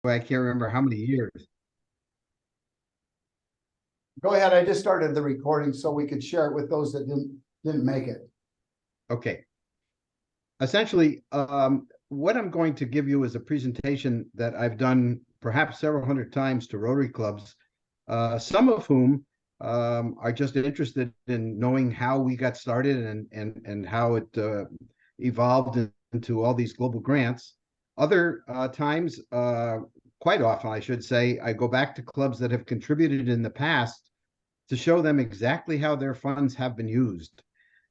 I can't remember how many years. Go ahead. I just started the recording so we could share it with those that didn't make it. Okay. Essentially, what I'm going to give you is a presentation that I've done perhaps several hundred times to Rotary clubs, some of whom are just interested in knowing how we got started and how it evolved into all these global grants. Other times, quite often, I should say, I go back to clubs that have contributed in the past to show them exactly how their funds have been used.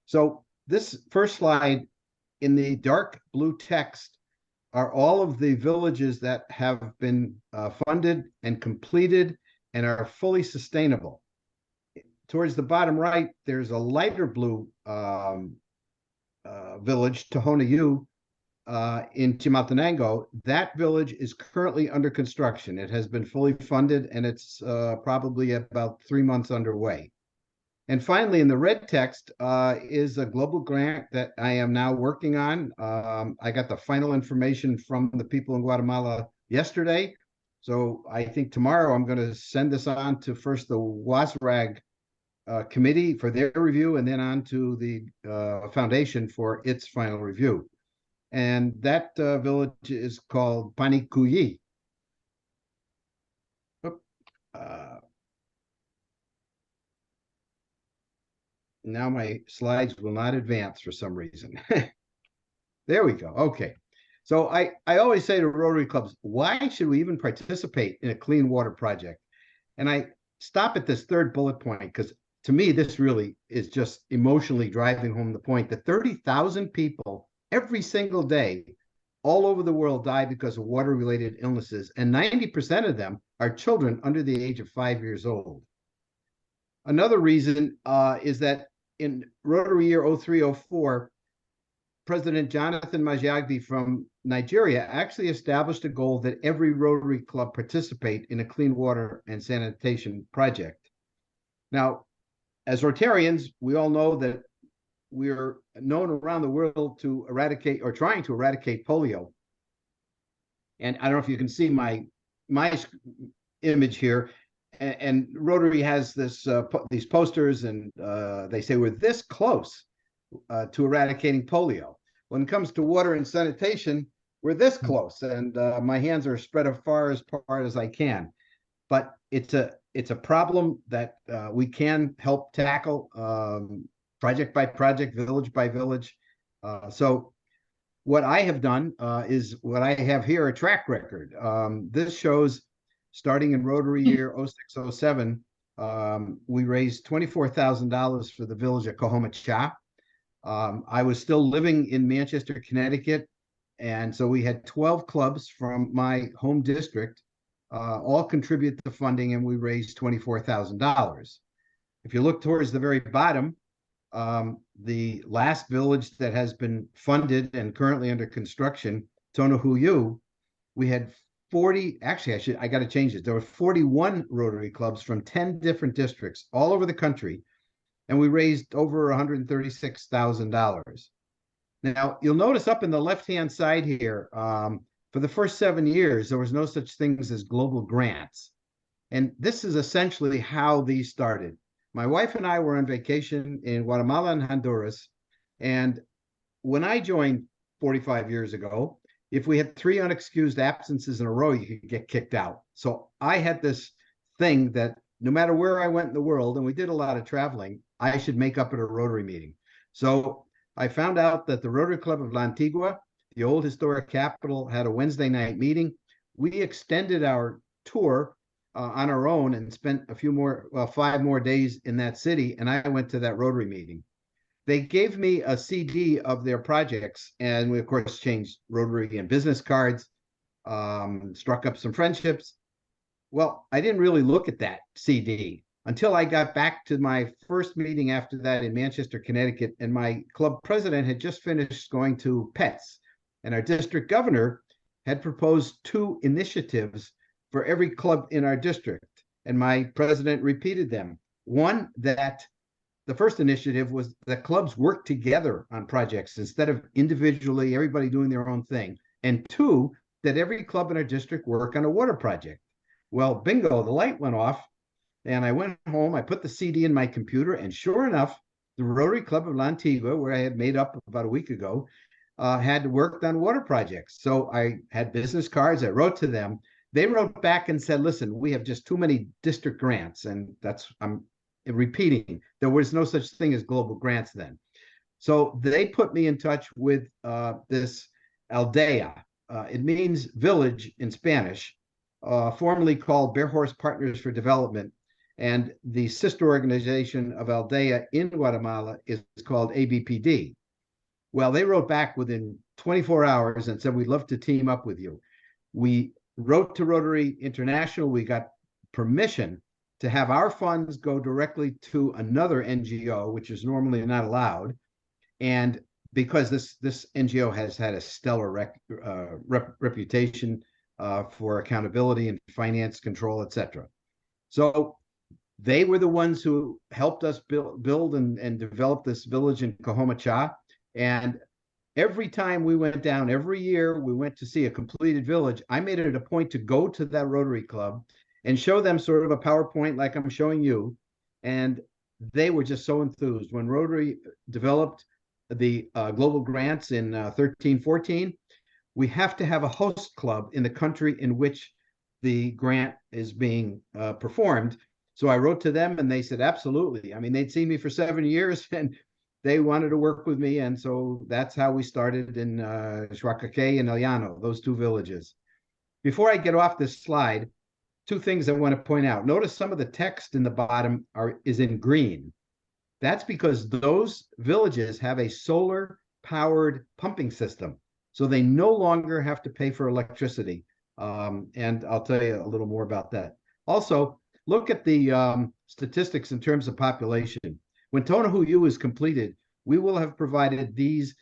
So this first slide in the dark blue text are all of the villages that have been funded and completed and are fully sustainable. Towards the bottom right, there's a lighter blue village, Tohonayu, in Chimaltenango. That village is currently under construction. It has been fully funded and it's probably about 3 months underway. And finally, in the red text is a global grant that I am now working on. I got the final information from the people in Guatemala yesterday. So I think tomorrow I'm going to send this on to first the WASRAG committee for their review and then on to the foundation for its final review. And that village is called Panikuyi. Now my slides will not advance for some reason. There we go. Okay. So I always say to Rotary clubs, why should we even participate in a clean water project? And I stop at this third bullet point because to me, this really is just emotionally driving home the point that 30,000 people every single day all over the world die because of water-related illnesses, and 90% of them are children under the age of 5 years old. Another reason is that in Rotary year 0304, President Jonathan Majagdi from Nigeria actually established a goal that every Rotary club participate in a clean water and sanitation project. Now, as Rotarians, we all know that we're known around the world to eradicate or trying to eradicate polio. And I don't know if you can see my image here. And Rotary has these posters, and they say we're this close to eradicating polio. When it comes to water and sanitation, we're this close, and my hands are spread as far apart as I can. But it's a problem that we can help tackle project by project, village by village. So what I have done is what I have here, a track record. This shows starting in Rotary year 0607, we raised $24,000 for the village of Cohomacha. I was still living in Manchester, Connecticut, and so we had 12 clubs from my home district all contribute to funding, and we raised $24,000. If you look towards the very bottom, the last village that has been funded and currently under construction, Tonohuyu, we had 40, actually, I got to change it. There were 41 Rotary clubs from 10 different districts all over the country, and we raised over $136,000. Now, you'll notice up in the left-hand side here, for the first 7 years, there was no such things as global grants. And this is essentially how these started. My wife and I were on vacation in Guatemala and Honduras. And when I joined 45 years ago, if we had 3 unexcused absences in a row, you could get kicked out. So I had this thing that no matter where I went in the world, and we did a lot of traveling, I should make up at a Rotary meeting. So I found out that the Rotary Club of La Antigua, the old historic capital, had a Wednesday night meeting. We extended our tour on our own and spent a few more, 5 more days in that city, and I went to that Rotary meeting. They gave me a CD of their projects, and we, of course, changed Rotary and business cards, struck up some friendships. Well, I didn't really look at that CD until I got back to my first meeting after that in Manchester, Connecticut, and my club president had just finished going to PETS, and our district governor had proposed 2 initiatives for every club in our district, and my president repeated them. One, that the first initiative was that clubs work together on projects instead of individually, everybody doing their own thing. And 2, that every club in our district work on a water project. Well, bingo, the light went off, and I went home. I put the CD in my computer, and sure enough, the Rotary Club of La Antigua, where I had made up about a week ago, had worked on water projects. So I had business cards. I wrote to them. They wrote back and said, listen, we have just too many district grants. And I'm repeating, there was no such thing as global grants then. So they put me in touch with this Aldea. It means village in Spanish, formerly called Bear Horse Partners for Development. And the sister organization of Aldea in Guatemala is called ABPD. Well, they wrote back within 24 hours and said, we'd love to team up with you. We wrote to Rotary International. We got permission to have our funds go directly to another NGO, which is normally not allowed. And because this NGO has had a stellar reputation for accountability and finance control, etc. So they were the ones who helped us build and develop this village in Cahomacha. And every time we went down, every year we went to see a completed village, I made it a point to go to that Rotary Club and show them sort of a PowerPoint like I'm showing you. And they were just so enthused. When Rotary developed the global grants in 13-14, we have to have a host club in the country in which the grant is being performed. So I wrote to them and they said, absolutely. I mean, they'd seen me for 7 years and they wanted to work with me. And so that's how we started in Xuacacay and El Llano, those two villages. Before I get off this slide, two things I want to point out. Notice some of the text in the bottom is in green. That's because those villages have a solar powered pumping system. So they no longer have to pay for electricity. And I'll tell you a little more about that. Also, look at the statistics in terms of population. When Tonahuyu is completed, we will have provided these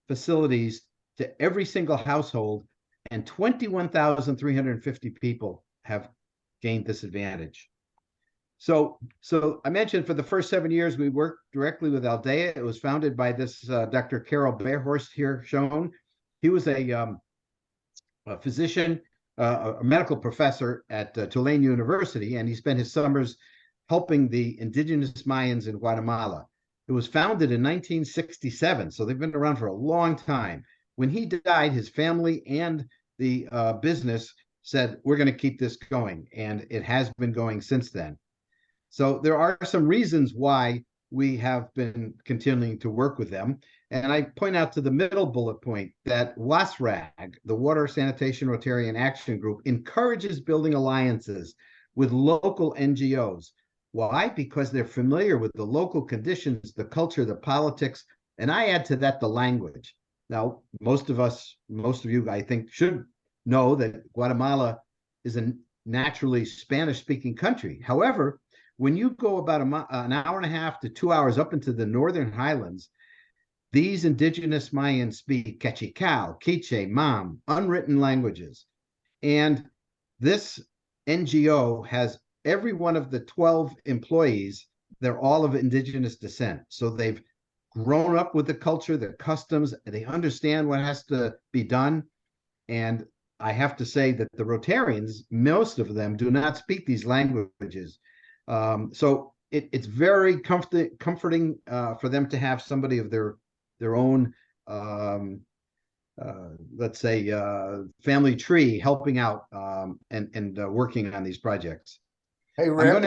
facilities to every single household, and 21,350 people have gained this advantage. So I mentioned for the first 7 years, we worked directly with Aldea. It was founded by this Dr. Carol Bearhorst here shown. He was a physician, a medical professor at Tulane University, and he spent his summers helping the indigenous Mayans in Guatemala. It was founded in 1967, so they've been around for a long time. When he died, his family and the business said, we're going to keep this going, and it has been going since then. So there are some reasons why we have been continuing to work with them. And I point out to the middle bullet point that WASRAG, the Water Sanitation Rotarian Action Group, encourages building alliances with local NGOs. Why? Because they're familiar with the local conditions, the culture, the politics, and I add to that the language. Now, most of you, I think, should know that Guatemala is a naturally Spanish-speaking country. However, when you go about an hour and a half to 2 hours up into the northern highlands, these indigenous Mayans speak Quechua, Quiche, Mam, unwritten languages. And this NGO has every one of the 12 employees, they're all of indigenous descent. So they've grown up with the culture, the customs, they understand what has to be done. And I have to say that the Rotarians, most of them do not speak these languages. So it's very comforting for them to have somebody of their own, let's say, family tree helping out and working on these projects. Hey, Rick,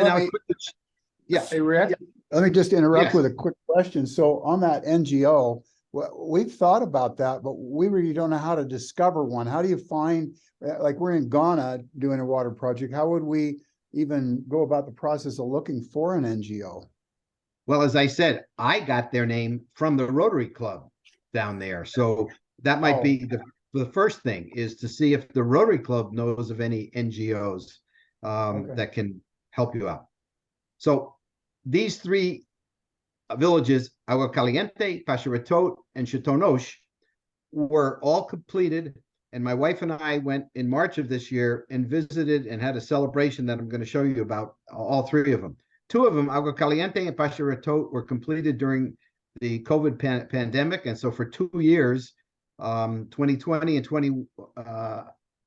Hey, Rick, let me just interrupt with a quick question. So on that NGO, we've thought about that, but we really don't know how to discover one. How do you find, like we're in Ghana doing a water project, how would we even go about the process of looking for an NGO? Well, as I said, I got their name from the Rotary Club down there. So that might be the first thing, is to see if the Rotary Club knows of any NGOs that can help you out. So these three villages, Agua Caliente, Pachiratot, and Chitonosh, were all completed. And my wife and I went in March of this year and visited and had a celebration that I'm going to show you about, all three of them. Two of them, Agua Caliente and Pachiratot, were completed during the COVID pandemic. And so for 2 years, 2020 and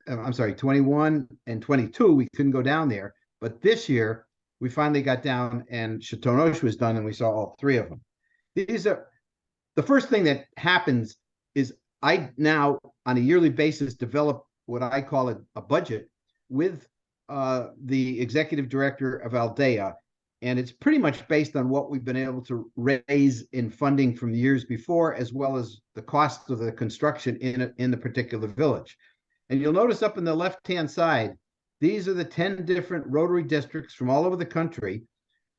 I'm sorry, 21 and 22, we couldn't go down there. But this year, we finally got down and Chateauneuf was done and we saw all three of them. These are the first thing that happens is I now on a yearly basis develop what I call a budget with the executive director of Aldea. And it's pretty much based on what we've been able to raise in funding from the years before, as well as the cost of the construction in the particular village. And you'll notice up in the left-hand side, these are the 10 different Rotary districts from all over the country,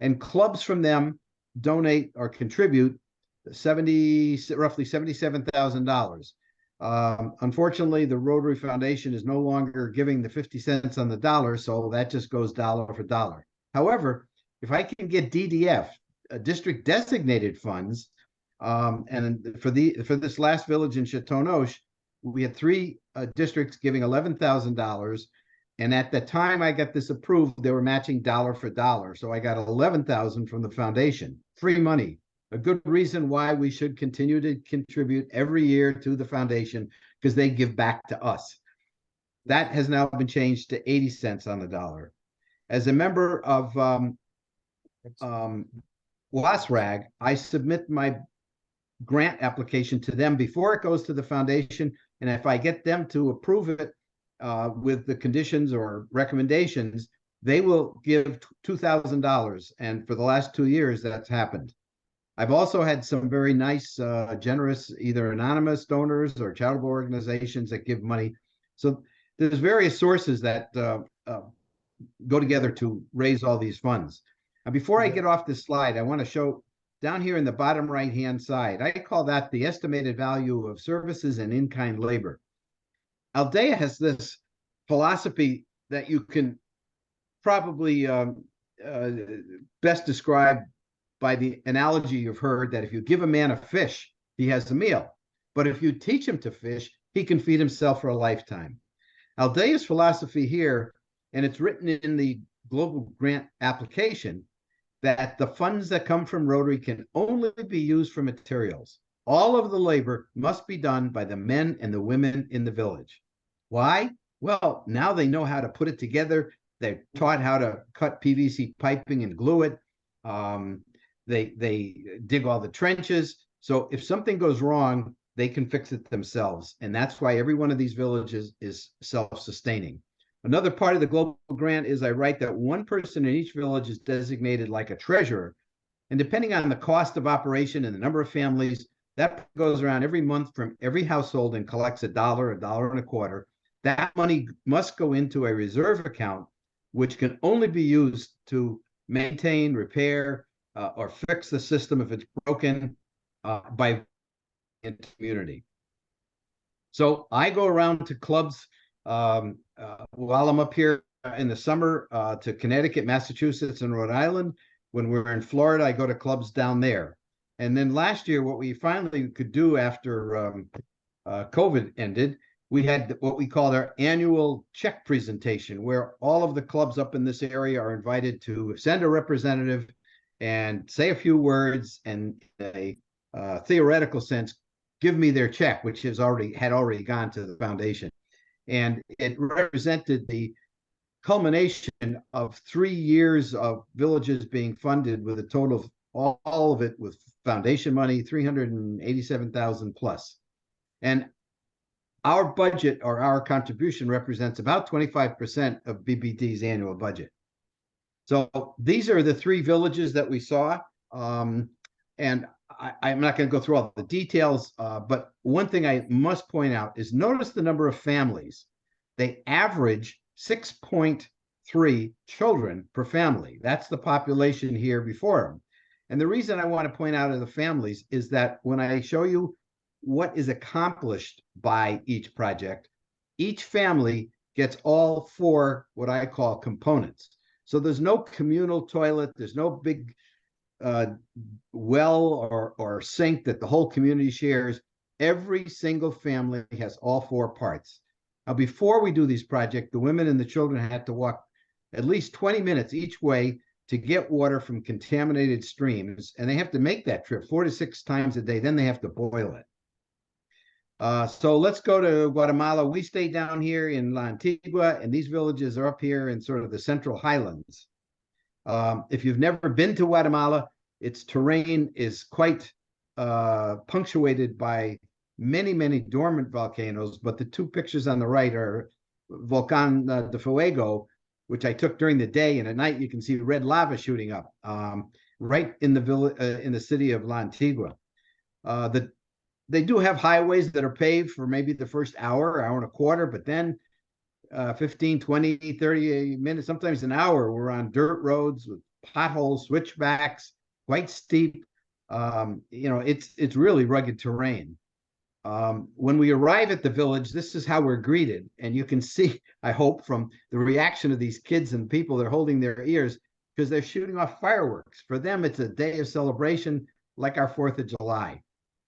and clubs from them donate or contribute roughly $77,000. Unfortunately, the Rotary Foundation is no longer giving the 50 cents on the dollar, so that just goes dollar for dollar. However, if I can get DDF, district designated funds, and for this last village in Chateauneuf, we had three districts giving $11,000. And at the time I got this approved, they were matching dollar for dollar. So I got $11,000 from the foundation, free money. A good reason why we should continue to contribute every year to the foundation, because they give back to us. That has now been changed to 80 cents on the dollar. As a member of WASRAG, I submit my grant application to them before it goes to the foundation. And if I get them to approve it with the conditions or recommendations, they will give $2,000. And for the last 2 years, that's happened. I've also had some very nice, generous, either anonymous donors or charitable organizations that give money. So there's various sources that go together to raise all these funds. Now, before I get off this slide, I want to show down here in the bottom right-hand side, I call that the estimated value of services and in-kind labor. Aldea has this philosophy that you can probably best describe by the analogy you've heard that if you give a man a fish, he has a meal. But if you teach him to fish, he can feed himself for a lifetime. Aldea's philosophy here, and it's written in the global grant application, that the funds that come from Rotary can only be used for materials. All of the labor must be done by the men and the women in the village. Why? Well, now they know how to put it together. They're taught how to cut PVC piping and glue it. They dig all the trenches. So if something goes wrong, they can fix it themselves. And that's why every one of these villages is self-sustaining. Another part of the global grant is I write that one person in each village is designated like a treasurer. And depending on the cost of operation and the number of families, that goes around every month from every household and collects $1.25. That money must go into a reserve account, which can only be used to maintain, repair, or fix the system if it's broken by the community. So I go around to clubs while I'm up here in the summer to Connecticut, Massachusetts, and Rhode Island. When we're in Florida, I go to clubs down there. And then last year, what we finally could do after COVID ended, we had what we called our annual check presentation, where all of the clubs up in this area are invited to send a representative and say a few words, and in a theoretical sense, give me their check, which had already gone to the foundation. And it represented the culmination of 3 years of villages being funded with a total of all of it with foundation money, 387,000 plus. And our budget or our contribution represents about 25% of BBD's annual budget. So these are the 3 villages that we saw. And I'm not going to go through all the details, but one thing I must point out is notice the number of families. They average 6.3 children per family. That's the population here before them. And the reason I want to point out the families is that when I show you what is accomplished by each project, each family gets all 4 what I call components. So there's no communal toilet, there's no big well or sink that the whole community shares. Every single family has all 4 parts. Now, before we do these projects, the women and the children had to walk at least 20 minutes each way to get water from contaminated streams, and they have to make that trip 4 to 6 times a day. Then they have to boil it. So let's go to Guatemala. We stay down here in La Antigua, and these villages are up here in sort of the central highlands. If you've never been to Guatemala, its terrain is quite punctuated by many, many dormant volcanoes, but the two pictures on the right are Volcan de Fuego, which I took during the day, and at night you can see red lava shooting up right in the village, in the city of La Antigua. They do have highways that are paved for maybe the first hour and a quarter, but then 15, 20, 30 minutes, sometimes an hour, we're on dirt roads with potholes, switchbacks, quite steep. It's really rugged terrain. When we arrive at the village, this is how we're greeted. And you can see, I hope, from the reaction of these kids and people, they're holding their ears because they're shooting off fireworks. For them, it's a day of celebration like our 4th of July.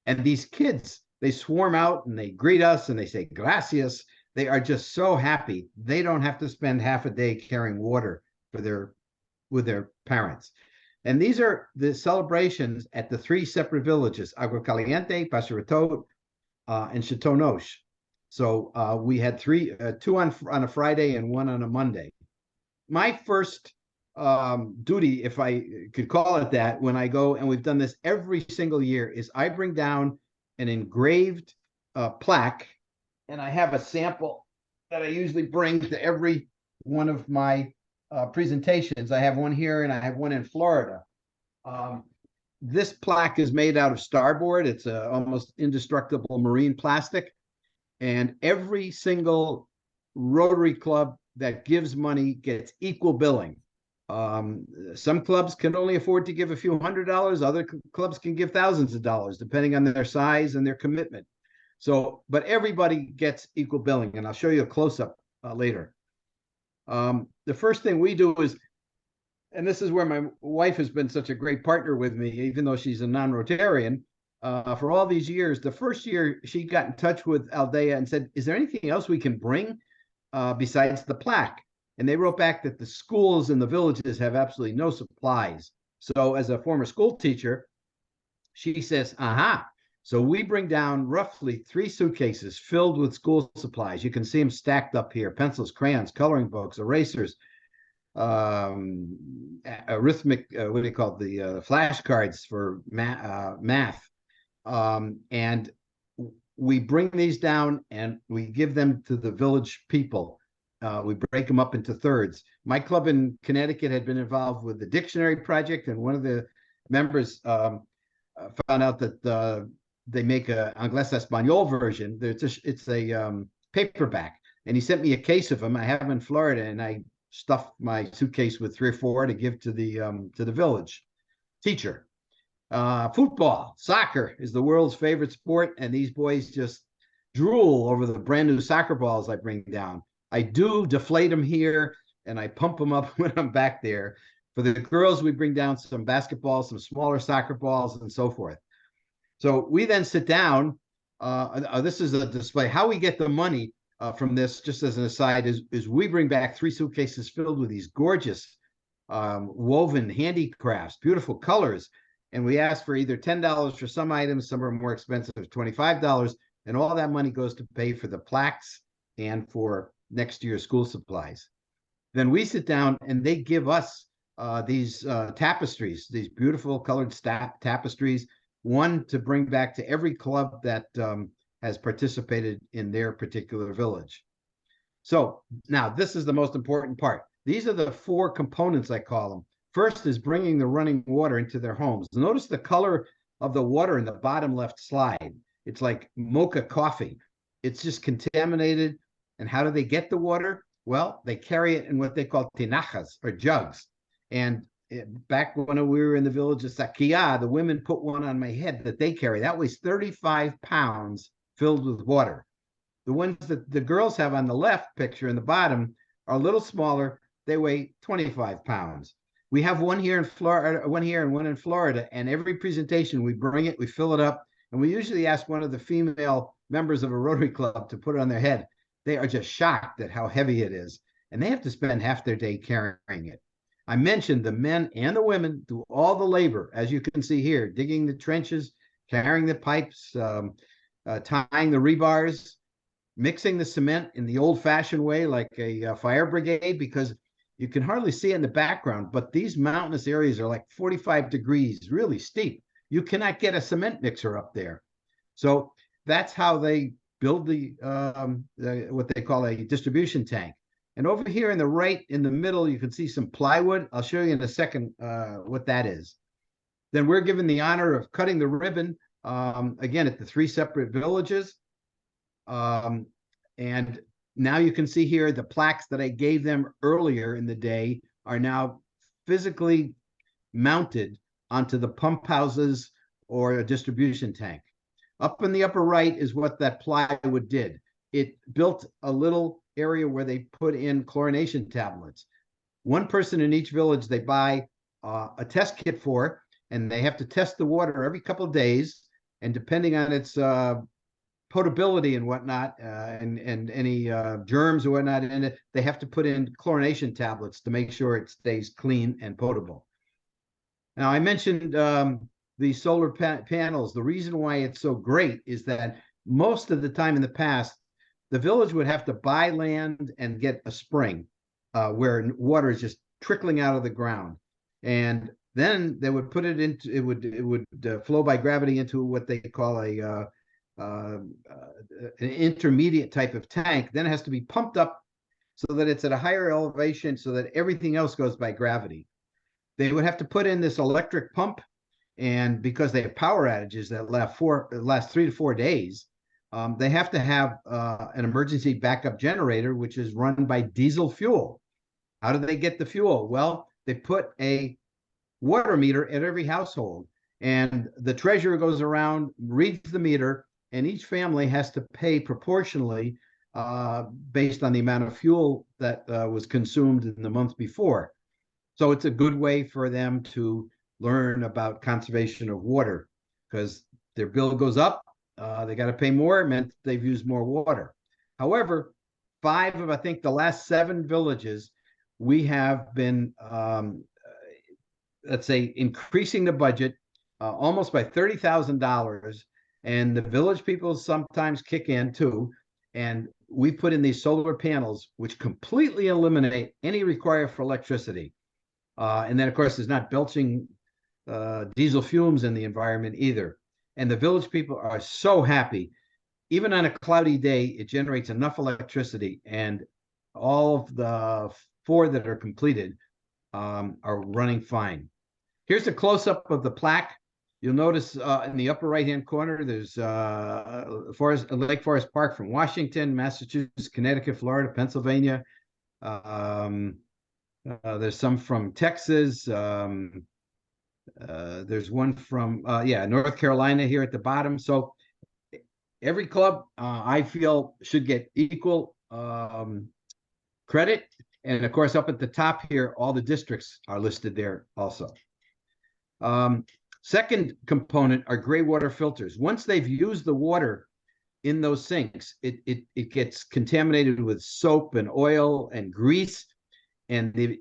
And these kids, they swarm out and they greet us and they say, gracias. They are just so happy. They don't have to spend half a day carrying water with their parents. And these are the celebrations at the 3 separate villages, Agua Caliente, Pasaratot, and Chateau Noche. So we had 2 on a Friday and 1 on a Monday. My first duty, if I could call it that, when I go, and we've done this every single year, is I bring down an engraved plaque, and I have a sample that I usually bring to every one of my presentations. I have one here and I have one in Florida. This plaque is made out of starboard. It's a almost indestructible marine plastic, and every single Rotary club that gives money gets equal billing. Some clubs can only afford to give a few $100s. Other clubs can give thousands of dollars, depending on their size and their commitment. So, but everybody gets equal billing, and I'll show you a close-up later. The first thing we do is, and this is where my wife has been such a great partner with me, even though she's a non-Rotarian, for all these years. The first year, she got in touch with Aldea and said, is there anything else we can bring besides the plaque? And they wrote back that the schools in the villages have absolutely no supplies. So as a former school teacher, she says, aha. So we bring down roughly 3 suitcases filled with school supplies. You can see them stacked up here: pencils, crayons, coloring books, erasers, arithmetic, what do you call it? The flashcards for math. And we bring these down and we give them to the village people. We break them up into thirds. My club in Connecticut had been involved with the dictionary project, and one of the members found out that they make a Inglés Español version. It's a paperback, and he sent me a case of them. I have them in Florida, and I stuffed my suitcase with 3 or 4 to give to the village teacher. Football, soccer is the world's favorite sport, and these boys just drool over the brand new soccer balls I bring down. I do deflate them here, and I pump them up when I'm back there. For the girls, we bring down some basketballs, some smaller soccer balls, and so forth. So we then sit down. This is a display. How we get the money from this, just as an aside, is we bring back 3 suitcases filled with these gorgeous woven handicrafts, beautiful colors. And we ask for either $10 for some items, some are more expensive, $25, and all that money goes to pay for the plaques and for next year's school supplies. Then we sit down and they give us these tapestries, these beautiful colored tapestries, one to bring back to every club that has participated in their particular village. So now this is the most important part. These are the 4 components, I call them. First is bringing the running water into their homes. Notice the color of the water in the bottom left slide. It's like mocha coffee. It's just contaminated. And how do they get the water? Well, they carry it in what they call tinajas, or jugs. And back when we were in the village of Sakia, the women put one on my head that they carry. That weighs 35 pounds filled with water. The ones that the girls have on the left picture in the bottom are a little smaller. They weigh 25 pounds. We have one here in Florida, one here and one in Florida, and every presentation we bring it, we fill it up, and we usually ask one of the female members of a Rotary Club to put it on their head. They are just shocked at how heavy it is, and they have to spend half their day carrying it. I mentioned the men and the women do all the labor, as you can see here, digging the trenches, carrying the pipes, tying the rebars, mixing the cement in the old-fashioned way, like a fire brigade, because you can hardly see it in the background, but these mountainous areas are like 45 degrees, really steep. You cannot get a cement mixer up there. So that's how they build the what they call a distribution tank. And over here in the right, in the middle, you can see some plywood. I'll show you in a second what that is. Then we're given the honor of cutting the ribbon, again, at the 3 separate villages. And now you can see here the plaques that I gave them earlier in the day are now physically mounted onto the pump houses or a distribution tank. Up in the upper right is what that plywood did. It built a little area where they put in chlorination tablets. One person in each village they buy a test kit for, and they have to test the water every couple of days. And depending on its potability and whatnot, and any germs or whatnot in it, they have to put in chlorination tablets to make sure it stays clean and potable. Now, I mentioned the solar panels. The reason why it's so great is that most of the time in the past, the village would have to buy land and get a spring where water is just trickling out of the ground. And then they would put it into, it would flow by gravity into what they call an intermediate type of tank. Then it has to be pumped up so that it's at a higher elevation so that everything else goes by gravity. They would have to put in this electric pump, and because they have power outages that last 3 to 4 days, they have to have an emergency backup generator, which is run by diesel fuel. How do they get the fuel? Well, they put a water meter at every household, and the treasurer goes around, reads the meter, and each family has to pay proportionally based on the amount of fuel that was consumed in the month before. So it's a good way for them to learn about conservation of water, because their bill goes up, they got to pay more, it meant they've used more water. However, 5 of, I think, the last 7 villages, we have been, let's say, increasing the budget almost by $30,000, and the village people sometimes kick in too, and we put in these solar panels, which completely eliminate any requirement for electricity. And then, of course, there's not belching diesel fumes in the environment either. And the village people are so happy. Even on a cloudy day, it generates enough electricity, and all of the 4 that are completed are running fine. Here's a close-up of the plaque. You'll notice in the upper right-hand corner, there's Lake Forest Park from Washington, Massachusetts, Connecticut, Florida, Pennsylvania. There's some from Texas. There's one from, North Carolina here at the bottom. So every club, I feel, should get equal credit. And of course, up at the top here, all the districts are listed there also. Second component are gray water filters. Once they've used the water in those sinks, it gets contaminated with soap and oil and grease. And the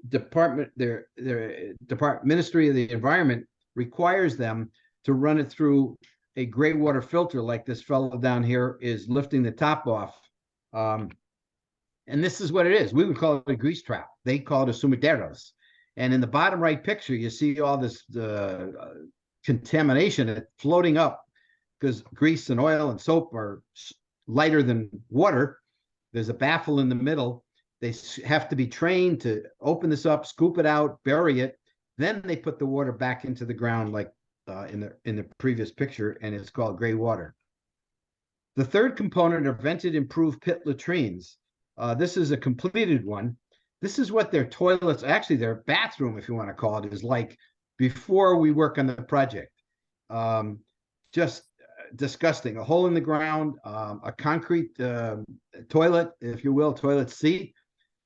Ministry of the Environment requires them to run it through a gray water filter, like this fellow down here is lifting the top off. And this is what it is. We would call it a grease trap. They call it a sumideros. And in the bottom right picture, you see all this contamination floating up because grease and oil and soap are lighter than water. There's a baffle in the middle. They have to be trained to open this up, scoop it out, bury it. Then they put the water back into the ground, like in the previous picture, and it's called gray water. The third component are vented improved pit latrines. This is a completed one. This is what their toilets, actually their bathroom, if you want to call it, is like before we work on the project. Just disgusting. A hole in the ground, a concrete toilet, if you will, toilet seat,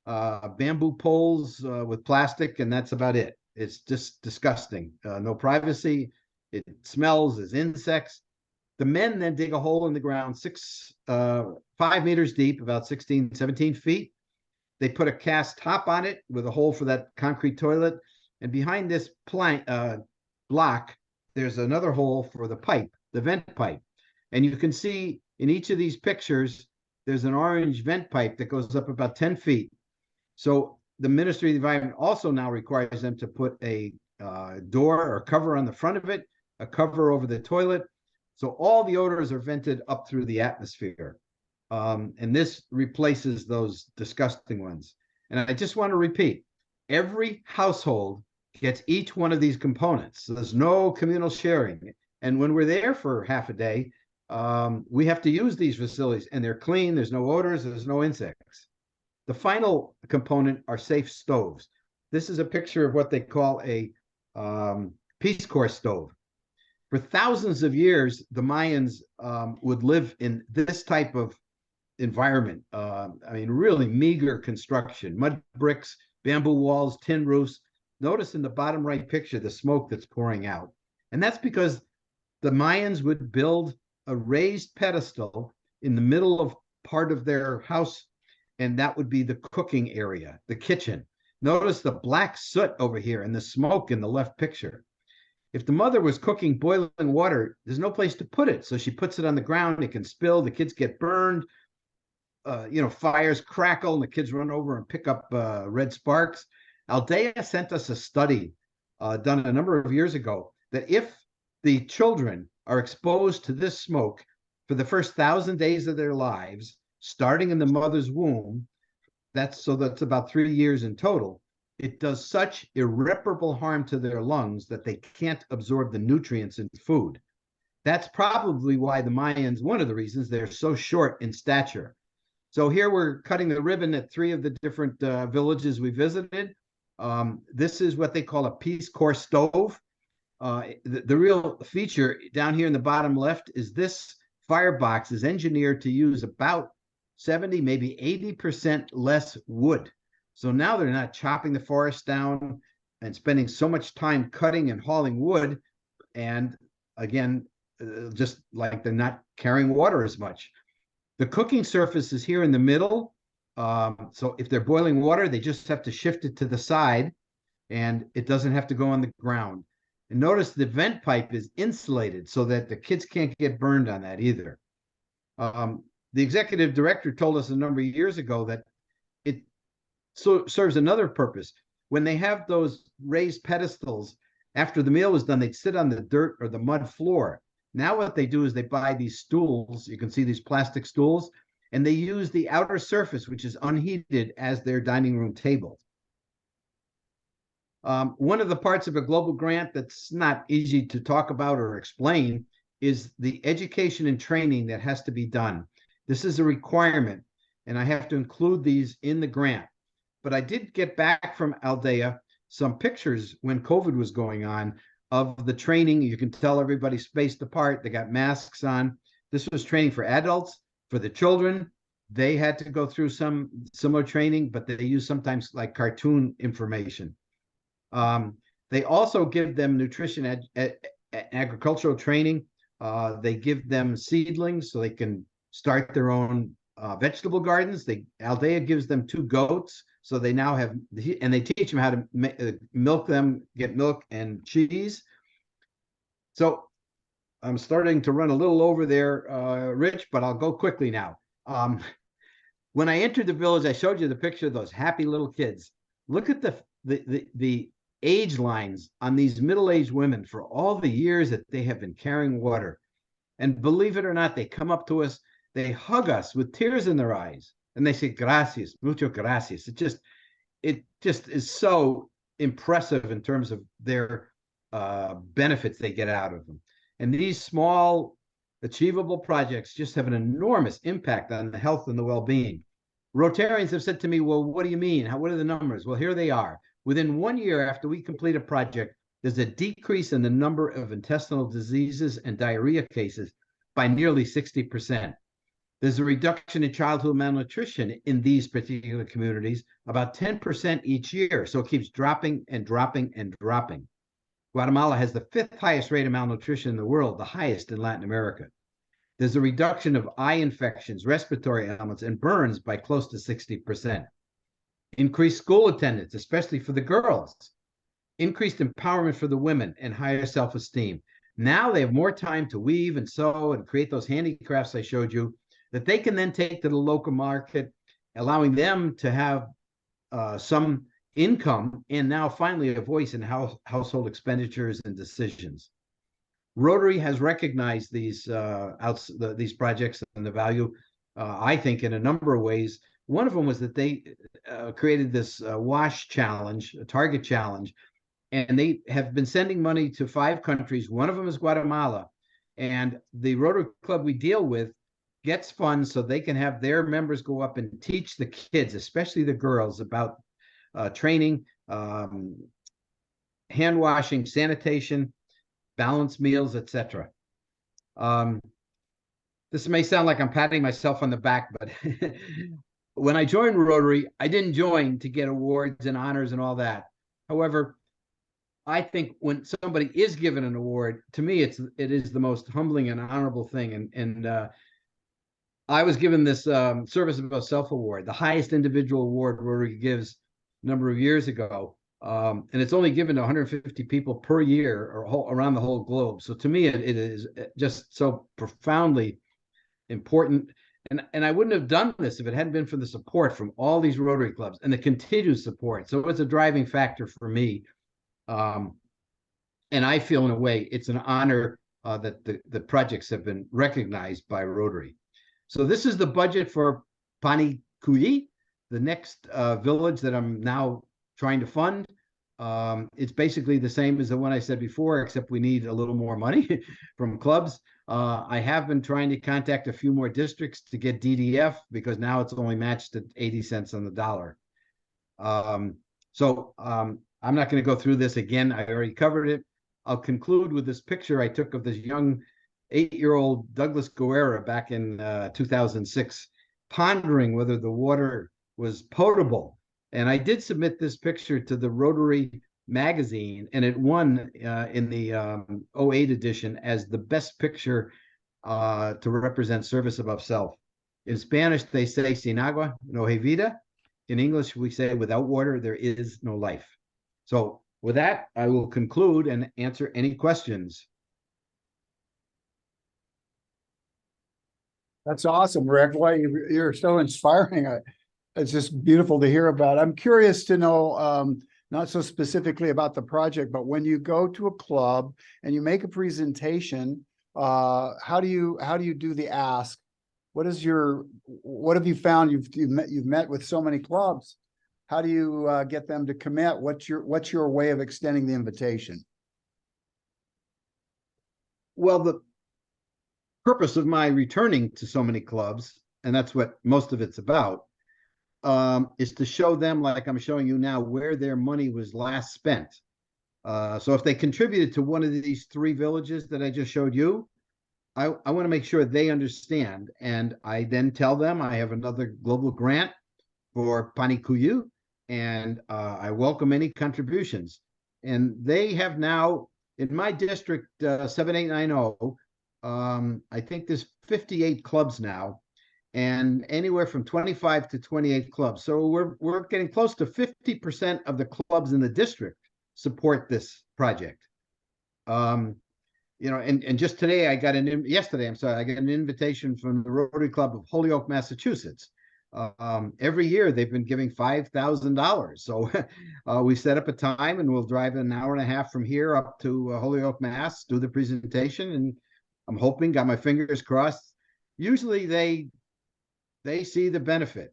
bamboo poles with plastic, and that's about it. It's just disgusting. No privacy. It smells. There's insects. The men then dig a hole in the ground 5 meters deep, about 16, 17 feet. They put a cast top on it with a hole for that concrete toilet. And behind this block, there's another hole for the pipe, the vent pipe. And you can see in each of these pictures, there's an orange vent pipe that goes up about 10 feet. So the Ministry of the Environment also now requires them to put a door or cover on the front of it, a cover over the toilet. So all the odors are vented up through the atmosphere. And this replaces those disgusting ones. And I just want to repeat, every household gets each one of these components. So there's no communal sharing. And when we're there for half a day, we have to use these facilities, and they're clean. There's no odors. There's no insects. The final component are safe stoves. This is a picture of what they call a Peace Corps stove. For thousands of years, the Mayans would live in this type of environment. I mean, really meager construction, mud bricks, bamboo walls, tin roofs. Notice in the bottom right picture, the smoke that's pouring out. And that's because the Mayans would build a raised pedestal in the middle of part of their house, and that would be the cooking area, the kitchen. Notice the black soot over here and the smoke in the left picture. If the mother was cooking boiling water, there's no place to put it. So she puts it on the ground, it can spill, the kids get burned, fires crackle, and the kids run over and pick up red sparks. Aldea sent us a study done a number of years ago that if the children are exposed to this smoke for the first 1,000 days of their lives, starting in the mother's womb, that's about 3 years in total, it does such irreparable harm to their lungs that they can't absorb the nutrients in food. That's probably why the Mayans, one of the reasons they're so short in stature. So here we're cutting the ribbon at 3 of the different villages we visited. This is what they call a Peace Corps stove. The real feature down here in the bottom left is this firebox is engineered to use about 70, maybe 80% less wood. So now they're not chopping the forest down and spending so much time cutting and hauling wood. And again, just like they're not carrying water as much. The cooking surface is here in the middle. So if they're boiling water, they just have to shift it to the side, and it doesn't have to go on the ground. And notice the vent pipe is insulated so that the kids can't get burned on that either. The executive director told us a number of years ago that it serves another purpose. When they have those raised pedestals, after the meal was done, they'd sit on the dirt or the mud floor. Now what they do is they buy these stools. You can see these plastic stools, and they use the outer surface, which is unheated, as their dining room table. One of the parts of a global grant that's not easy to talk about or explain is the education and training that has to be done. This is a requirement, and I have to include these in the grant. But I did get back from Aldea some pictures when COVID was going on of the training. You can tell everybody spaced apart. They got masks on. This was training for adults. For the children, they had to go through some similar training, but they use sometimes like cartoon information. They also give them nutrition agricultural training. They give them seedlings so they can start their own vegetable gardens. Aldea gives them 2 goats, so they now have, and they teach them how to milk them, get milk and cheese. So I'm starting to run a little over there, Rich, but I'll go quickly now. When I entered the village, I showed you the picture of those happy little kids. Look at the age lines on these middle-aged women for all the years that they have been carrying water. And believe it or not, they come up to us, they hug us with tears in their eyes, and they say, gracias, mucho gracias. It just is so impressive in terms of their benefits they get out of them. And these small, achievable projects just have an enormous impact on the health and the well-being. Rotarians have said to me, well, what do you mean? What are the numbers? Well, here they are. Within 1 year after we complete a project, there's a decrease in the number of intestinal diseases and diarrhea cases by nearly 60%. There's a reduction in childhood malnutrition in these particular communities, about 10% each year. So it keeps dropping and dropping and dropping. Guatemala has the 5th highest rate of malnutrition in the world, the highest in Latin America. There's a reduction of eye infections, respiratory ailments, and burns by close to 60%. Increased school attendance, especially for the girls. Increased empowerment for the women and higher self-esteem. Now they have more time to weave and sew and create those handicrafts I showed you that they can then take to the local market, allowing them to have some income and now finally a voice in household expenditures and decisions. Rotary has recognized these these projects and the value, I think, in a number of ways. One of them was that they created this WASH challenge, a target challenge, and they have been sending money to 5 countries. One of them is Guatemala, and the Rotary Club we deal with gets funds so they can have their members go up and teach the kids, especially the girls, about training, hand washing, sanitation, balanced meals, etc. This may sound like I'm patting myself on the back, but when I joined Rotary, I didn't join to get awards and honors and all that. However, I think when somebody is given an award, to me, it is the most humbling and honorable thing. And I was given this Service Above Self award, the highest individual award Rotary gives a number of years ago. And it's only given to 150 people per year or around the whole globe. So to me, it is just so profoundly important. And I wouldn't have done this if it hadn't been for the support from all these Rotary clubs and the continued support. So it's a driving factor for me. And I feel in a way it's an honor that the projects have been recognized by Rotary. So this is the budget for Panikuyi, the next village that I'm now trying to fund. It's basically the same as the one I said before, except we need a little more money from clubs. I have been trying to contact a few more districts to get DDF because now it's only matched at 80 cents on the dollar. I'm not going to go through this again. I already covered it. I'll conclude with this picture I took of this young 8-year-old Douglas Guerra back in 2006, pondering whether the water was potable. And I did submit this picture to the Rotary magazine, and it won in the 08 edition as the best picture to represent service above self. In Spanish, they say, sin agua no hay vida. In English, we say, without water, there is no life. So with that, I will conclude and answer any questions. That's awesome, Rick. Why you're so inspiring. It's just beautiful to hear about. I'm curious to know, not so specifically about the project, but when you go to a club and you make a presentation, how do you do the ask? What have you found? You've met with so many clubs. How do you get them to commit? What's your way of extending the invitation? Well, the purpose of my returning to so many clubs, and that's what most of it's about, is to show them, like I'm showing you now, where their money was last spent. So if they contributed to one of these 3 villages that I just showed you, I want to make sure they understand. And I then tell them I have another global grant for Panikuyu, and I welcome any contributions. And they have now, in my district, 7890, I think there's 58 clubs now, and anywhere from 25 to 28 clubs. So we're getting close to 50% of the clubs in the district support this project. You know, and just today I got yesterday, I got an invitation from the Rotary Club of Holyoke, Massachusetts. Every year they've been giving $5,000. So we set up a time and we'll drive an hour and a half from here up to Holyoke, Mass, do the presentation, and I'm hoping, got my fingers crossed. Usually they see the benefit.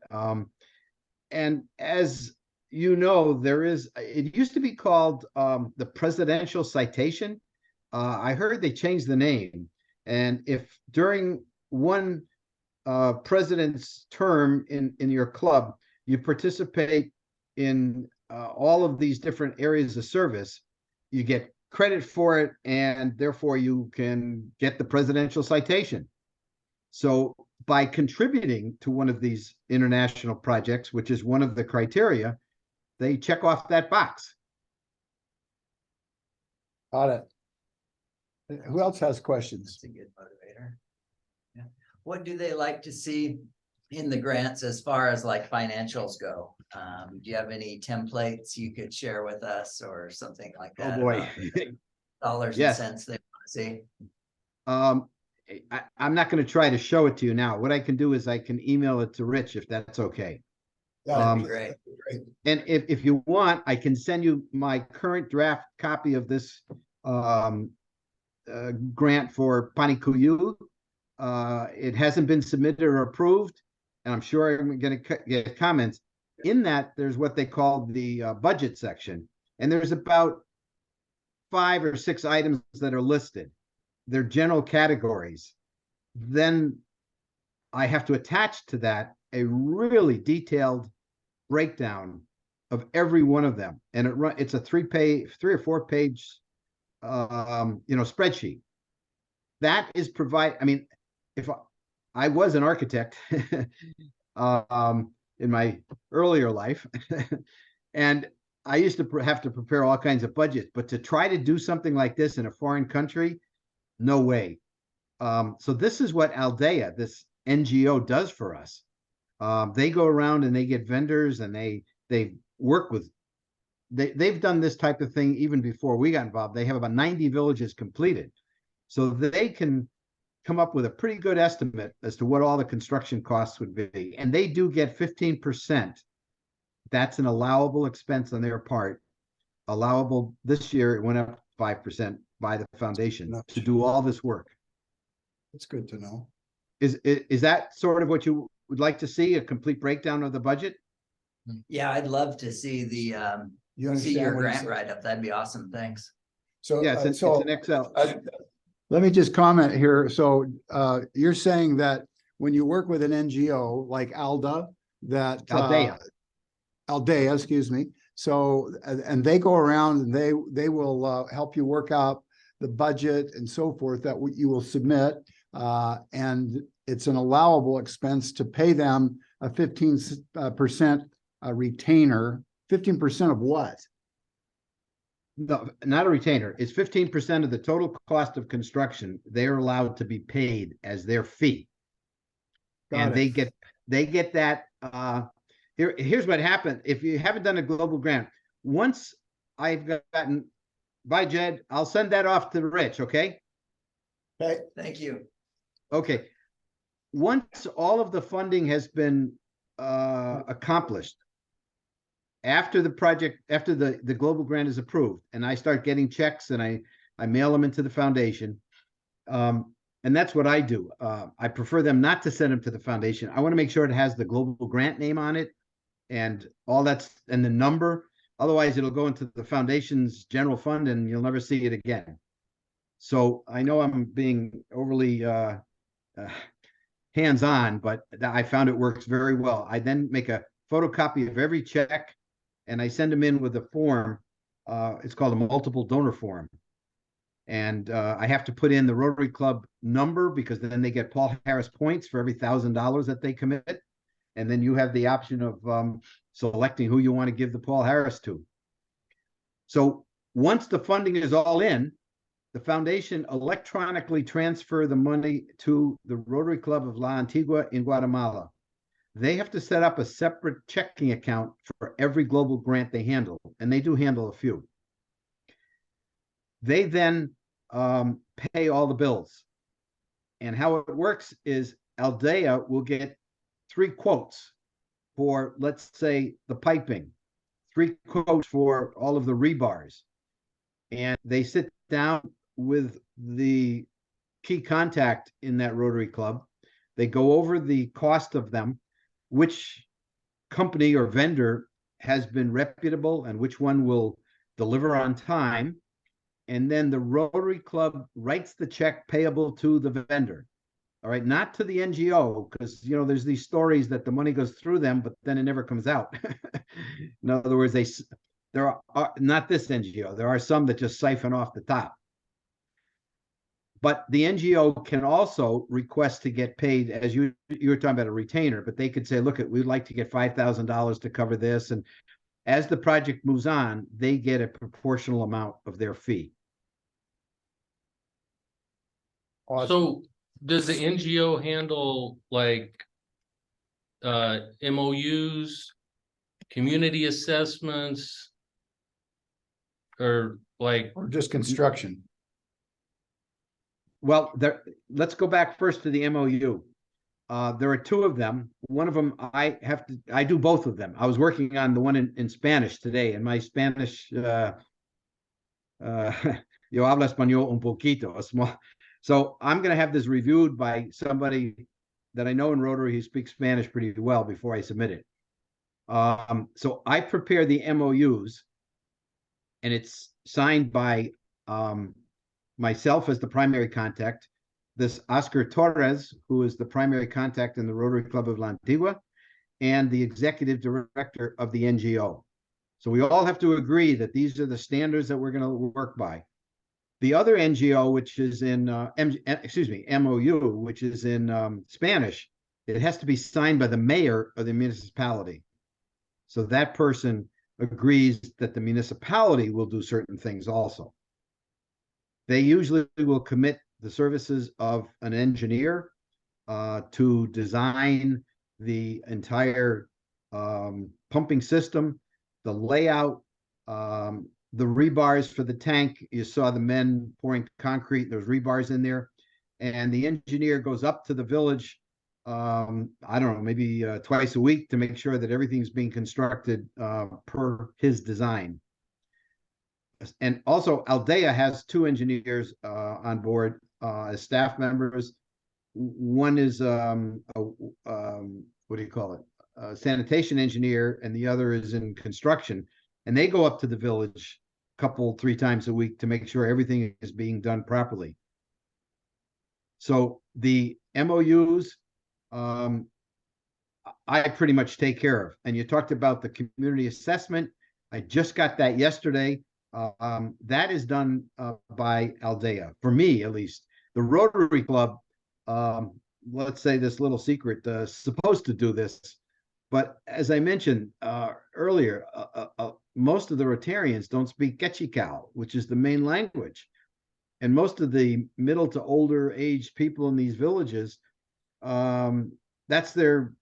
And as you know, it used to be called the Presidential Citation. I heard they changed the name. And if during one president's term in your club, you participate in all of these different areas of service, you get credit for it, and therefore you can get the Presidential Citation. So by contributing to one of these international projects, which is one of the criteria, they check off that box. Got it. Who else has questions? That's a good motivator. Yeah. What do they like to see in the grants as far as like financials go? Do you have any templates you could share with us or something like that? Oh boy. Dollars Yes. and cents they See, I'm not going to try to show it to you now. What I can do is I can email it to Rich if that's okay. that'd be great. And if you want, I can send you my current draft copy of this grant for Panikuyu. It hasn't been submitted or approved, and I'm sure I'm going to get comments. In that, there's what they call the budget section, and there's about 5 or 6 items that are listed. They're general categories. Then I have to attach to that a really detailed breakdown of every one of them, and it's a 3 or 4 page spreadsheet that is I mean, if I was an architect in my earlier life and I used to have to prepare all kinds of budgets, but to try to do something like this in a foreign country, no way. So this is what Aldea, this NGO, does for us. They go around and they get vendors, and they work with, they've done this type of thing even before we got involved. They have about 90 villages completed. So they can come up with a pretty good estimate as to what all the construction costs would be. And they do get 15%. That's an allowable expense on their part. Allowable this year, it went up 5% by the foundation to do all this work. It's good to know. Is that sort of what you would like to see, a complete breakdown of the budget? Yeah, I'd love to see the see your grant write-up. That'd be awesome. Thanks. So yeah, it's an Excel. Let me just comment here. So you're saying that when you work with an NGO like Aldea, excuse me. So, and they go around and they will help you work out the budget and so forth that you will submit. And it's an allowable expense to pay them a 15% retainer. 15% of what? No, not a retainer. It's 15% of the total cost of construction. They're allowed to be paid as their fee. And they get that. Here's what happened. If you haven't done a global grant, once I've gotten, bye Jed, I'll send that off to Rich, okay? Okay. Thank you. Okay. Once all of the funding has been accomplished, after the project, after the global grant is approved, and I start getting checks and I mail them into the foundation, and that's what I do. I prefer them not to send them to the foundation. I want to make sure it has the global grant name on it and all that's, and the number. Otherwise, it'll go into the foundation's general fund and you'll never see it again. So I know I'm being overly hands-on, but I found it works very well. I then make a photocopy of every check and I send them in with a form. It's called a multiple donor form. And I have to put in the Rotary Club number, because then they get Paul Harris points for every $1,000 that they commit. And then you have the option of selecting who you want to give the Paul Harris to. So once the funding is all in, the foundation electronically transfer the money to the Rotary Club of La Antigua in Guatemala. They have to set up a separate checking account for every global grant they handle, and they do handle a few. They then pay all the bills. And how it works is Aldea will get 3 quotes for, let's say, the piping, 3 quotes for all of the rebars. And they sit down with the key contact in that Rotary Club. They go over the cost of them, which company or vendor has been reputable and which one will deliver on time. And then the Rotary Club writes the check payable to the vendor. All right, not to the NGO, because there's these stories that the money goes through them, but then it never comes out. In other words, there are not this NGO. There are some that just siphon off the top. But the NGO can also request to get paid, as you were talking about a retainer, but they could say, look, we'd like to get $5,000 to cover this. And as the project moves on, they get a proportional amount of their fee. So does the NGO handle like MOUs, community assessments, or or just construction? Well, let's go back first to the MOU. There are two of them. One of them, I do both of them. I was working on the one in Spanish today, and my Spanish, yo hablo español un poquito, a small. So I'm going to have this reviewed by somebody that I know in Rotary who speaks Spanish pretty well before I submit it. So I prepare the MOUs, and it's signed by myself as the primary contact, this Oscar Torres, who is the primary contact in the Rotary Club of La Antigua, and the executive director of the NGO. So we all have to agree that these are the standards that we're going to work by. The other NGO, which is in, MOU, which is in Spanish, it has to be signed by the mayor of the municipality. So that person agrees that the municipality will do certain things also. They usually will commit the services of an engineer to design the entire pumping system, the layout, the rebars for the tank. You saw the men pouring concrete, there's rebars in there. And the engineer goes up to the village, I don't know, maybe twice a week to make sure that everything's being constructed per his design. And also Aldea has two engineers on board as staff members. One is what do you call it? A sanitation engineer, and the other is in construction. And they go up to the village three times a week to make sure everything is being done properly. So the MOUs, I pretty much take care of. And you talked about the community assessment. I just got that yesterday. That is done by Aldea, for me at least. The Rotary Club, let's say this little secret, supposed to do this. But as I mentioned earlier, most of the Rotarians don't speak Quechua, which is the main language. And most of the middle to older age people in these villages, that's their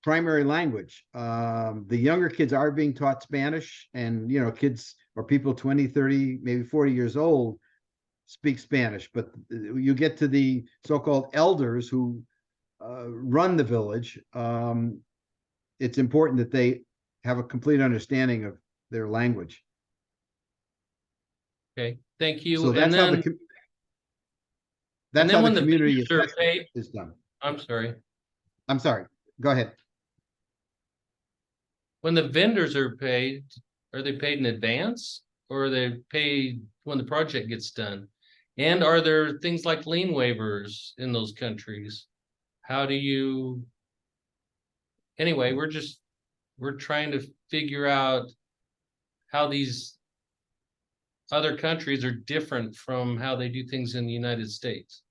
primary language. The younger kids are being taught Spanish, and kids or people 20, 30, maybe 40 years old speak Spanish. But you get to the so-called elders who run the village, it's important that they have a complete understanding of their language. Okay, thank you. So that's how the community assessment is done. I'm sorry. Go ahead. When the vendors are they paid in advance, or are they paid when the project gets done? And are there things like lien waivers in those countries? How do you? Anyway, we're trying to figure out how these other countries are different from how they do things in the United States.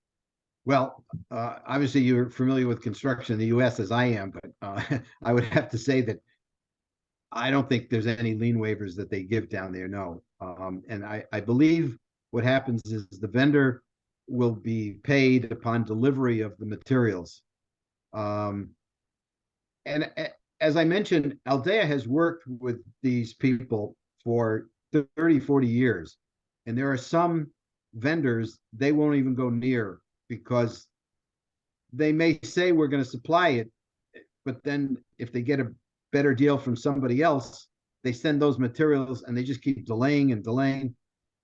Well, obviously you're familiar with construction in the US as I am, but I would have to say that I don't think there's any lien waivers that they give down there, no. And I believe what happens is the vendor will be paid upon delivery of the materials. And as I mentioned, Aldea has worked with these people for 30, 40 years. And there are some vendors they won't even go near, because they may say we're going to supply it, but then if they get a better deal from somebody else, they send those materials and they just keep delaying and delaying.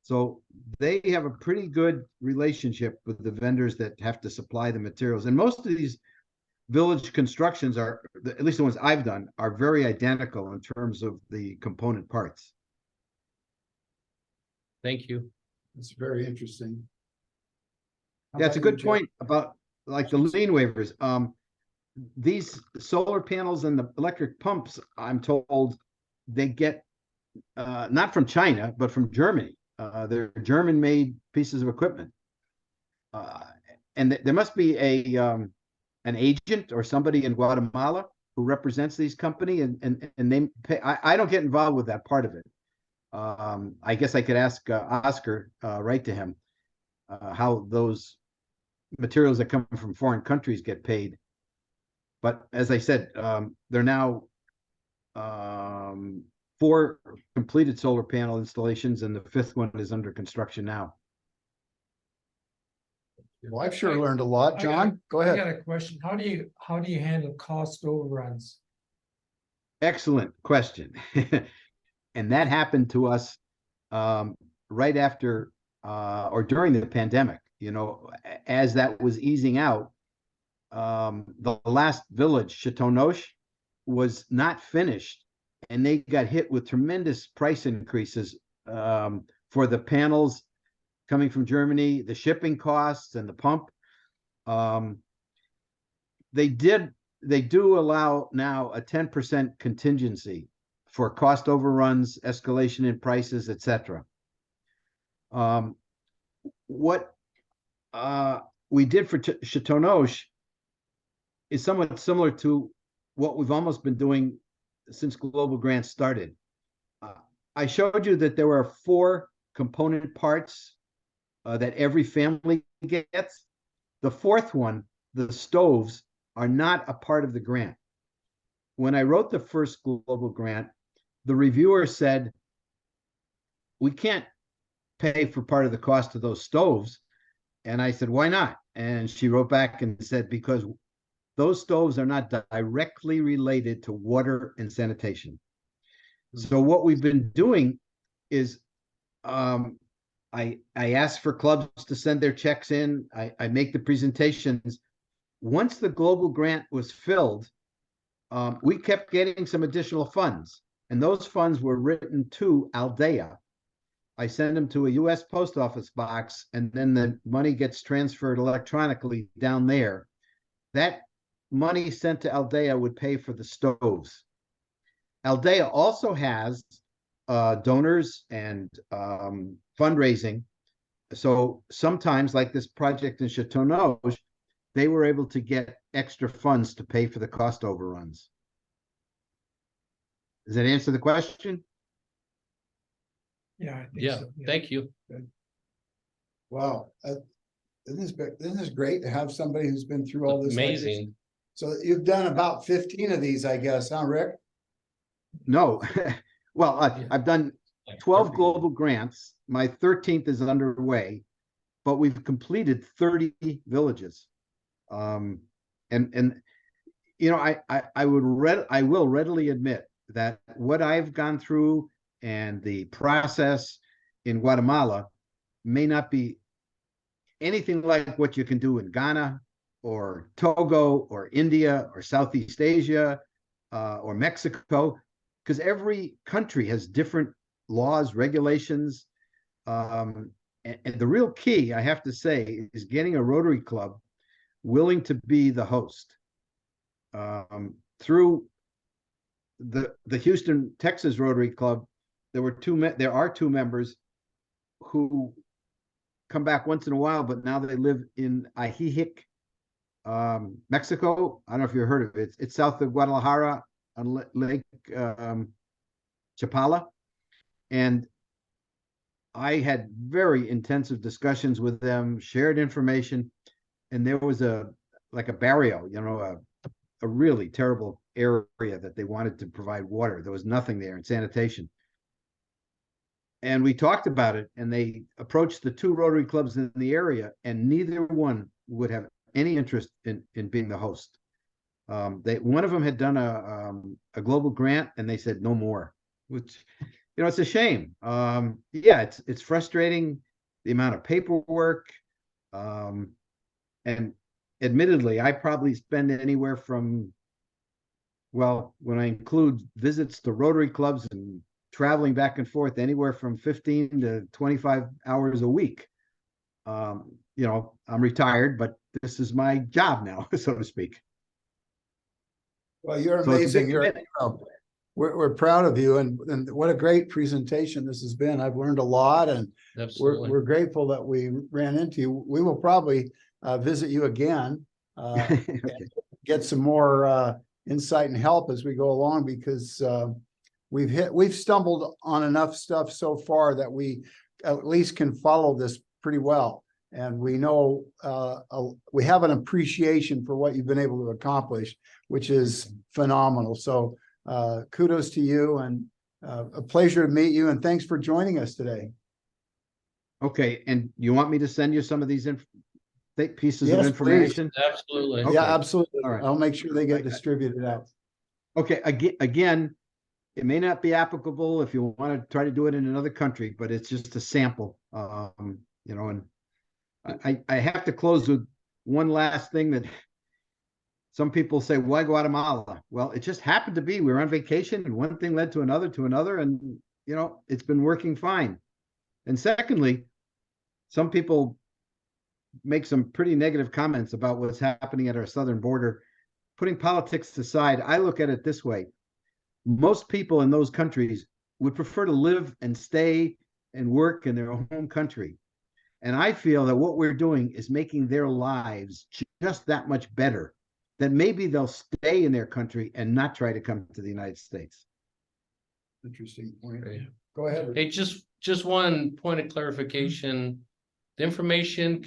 So they have a pretty good relationship with the vendors that have to supply the materials. And most of these village constructions are, at least the ones I've done, are very identical in terms of the component parts. Thank you. It's very interesting. Yeah, it's a good point about like the lien waivers. These solar panels and the electric pumps, I'm told they get not from China, but from Germany. They're German-made pieces of equipment. And there must be an agent or somebody in Guatemala who represents these companies, and they pay. I don't get involved with that part of it. I guess I could ask Oscar, write to him, how those materials that come from foreign countries get paid. But as I said, there are now 4 completed solar panel installations, and the 5th one is under construction now. Well, I've sure learned a lot. John, go I ahead. got a question. How do you handle cost overruns? Excellent question. And that happened to us right after or during the pandemic. You know, as that was easing out, the last village, Chateauneuf, was not finished, and they got hit with tremendous price increases for the panels coming from Germany, the shipping costs, and the pump. They do allow now a 10% contingency for cost overruns, escalation in prices, etc. What we did for Chateauneuf is somewhat similar to what we've almost been doing since Global Grants started. I showed you that there are 4 component parts that every family gets. The 4th one, the stoves, are not a part of the grant. When I wrote the first Global Grant, the reviewer said, we can't pay for part of the cost of those stoves. And I said, why not? And she wrote back and said, because those stoves are not directly related to water and sanitation. So what we've been doing is I ask for clubs to send their checks in. I make the presentations. Once the Global Grant was filled, we kept getting some additional funds, and those funds were written to Aldea. I send them to a U.S. post office box, and then the money gets transferred electronically down there. That money sent to Aldea would pay for the stoves. Aldea also has donors and fundraising. So sometimes, like this project in Chateauneuf, they were able to get extra funds to pay for the cost overruns. Does that answer the question? Yeah, I think Yeah, so. thank you. Wow. Isn't this great to have somebody who's been through all this? Like this? Amazing. So you've done about 15 of these, I guess, huh, Rick? No. Well, I've done 12 global grants. My 13th is underway, but we've completed 30 villages. And you know, I will readily admit that what I've gone through and the process in Guatemala may not be anything like what you can do in Ghana or Togo or India or Southeast Asia or Mexico, because every country has different laws, regulations. And the real key, I have to say, is getting a Rotary Club willing to be the host. Through the Houston, Texas Rotary Club, there are 2 members who come back once in a while, but now they live in Ajijic, Mexico. I don't know if you've heard of it. It's south of Guadalajara on Lake Chapala. And I had very intensive discussions with them, shared information, and there was a barrio, you know, a really terrible area that they wanted to provide water. There was nothing there in sanitation. And we talked about it, and they approached the 2 Rotary clubs in the area, and neither one would have any interest in being the host. One of them had done a global grant, and they said no more, which, you know, it's a shame. Yeah, it's frustrating, the amount of paperwork, and admittedly, I probably spend anywhere from, well, when I include visits to Rotary clubs and traveling back and forth, anywhere from 15 to 25 hours a week. You know, I'm retired, but this is my job now, so to speak. Well, you're So it's a amazing. big commitment. We're proud of you, and what a great presentation this has been. I've learned a lot, and Absolutely. we're grateful that we ran into you. We will probably visit you again, Okay. get some more insight and help as we go along, because we've stumbled on enough stuff so far that we at least can follow this pretty well. And we know we have an appreciation for what you've been able to accomplish, which is phenomenal. So kudos to you, and a pleasure to meet you. And thanks for joining us today. Okay, and you want me to send you some of these pieces Yes, of please. information? Absolutely. Okay. Yeah, absolutely. All right. I'll make sure they get distributed out. Okay, again, it may not be applicable if you want to try to do it in another country, but it's just a sample. You know, and I have to close with one last thing that some people say, why Guatemala? Well, it just happened to be we were on vacation and one thing led to another, and you know, it's been working fine. And secondly, some people make some pretty negative comments about what's happening at our southern border. Putting politics aside, I look at it this way. Most people in those countries would prefer to live and stay and work in their home country. And I feel that what we're doing is making their lives just that much better, that maybe they'll stay in their country and not try to come to the United States. Interesting point. Great. Go ahead. Hey, just one point of clarification. The information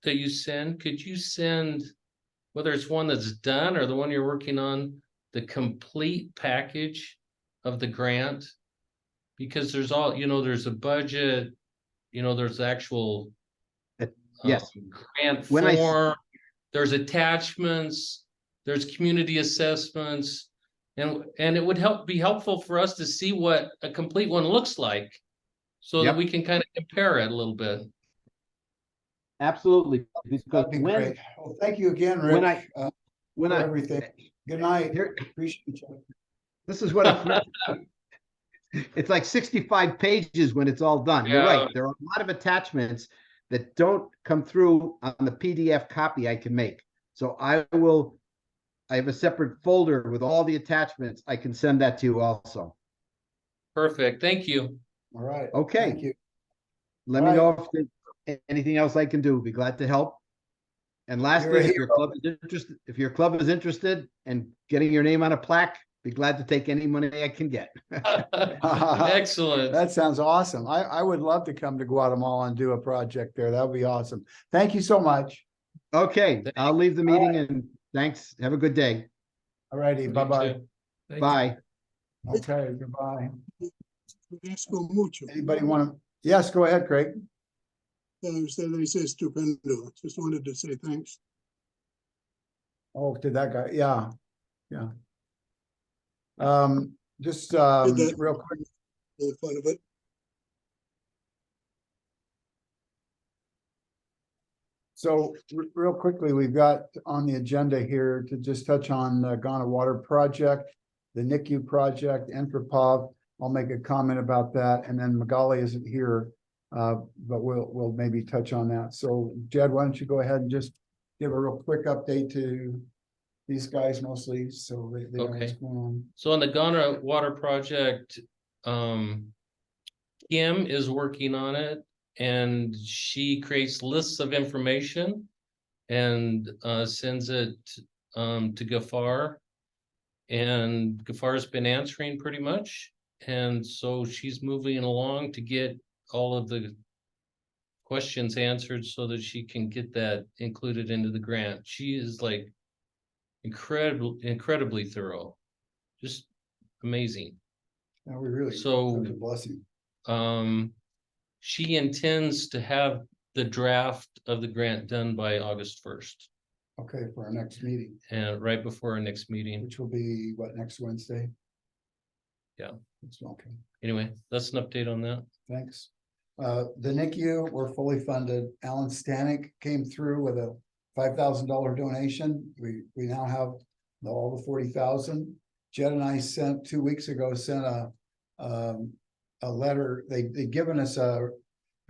that you send, could you send, whether it's one that's done or the one you're working on, the complete package of the grant? Because there's all, you know, there's a budget, you know, there's actual Yes. grant When form, there's attachments, there's community assessments, and it would be helpful for us to see what a complete one looks like, so that we can kind of compare it a little bit. Absolutely. Because That'd be great. Well, thank you again, Rick, when for I everything. Good night. Here, Appreciate you. this is what it's like 65 pages when it's all done. You're Yeah. right. There are a lot of attachments that don't come through on the PDF copy I can make. So I have a separate folder with all the attachments. I can send that to you also. Perfect. Thank you. All right. Okay. Thank you. Let me know if there's anything else I can do. Be glad to help. And lastly, if your club is interested in getting your name on a plaque, be glad to take any money I can get. Excellent. That sounds awesome. I would love to come to Guatemala and do a project there. That would be awesome. Thank you so much. Okay, I'll leave the meeting and thanks. Have a good day. All righty. You Bye-bye. too. Thank you. Bye. Okay, goodbye. Agradezco mucho. Anybody want to? Yes, go ahead, Craig. Usted le dice estupendo. Just wanted to say thanks. Oh, did that guy? Yeah. Yeah. Just that. real quick. For the fun of it. So real quickly, we've got on the agenda here to just touch on the Ghana Water Project, the NICU project, Entropov. I'll make a comment about that, and then Magali isn't here, but we'll maybe touch on that. So Jed, why don't you go ahead and just give a real quick update to these guys mostly, so they know what's going on. So on the Ghana Water Project, Kim is working on it, and she creates lists of information and sends it to Gafar, and Gafar's been answering pretty much, and so she's moving along to get all of the questions answered so that she can get that included into the grant. She is like incredibly thorough, just amazing. Now we really So such a blessing. She intends to have the draft of the grant done by August 1st, Okay, for our next meeting, and right before our next meeting. which will be what, next Wednesday? Yeah. It's okay. Anyway, that's an update on that. Thanks. The NICU, we're fully funded. Alan Stanek came through with a $5,000 donation. We now have all the 40,000. Jed and I sent 2 weeks ago, a letter. They'd given us a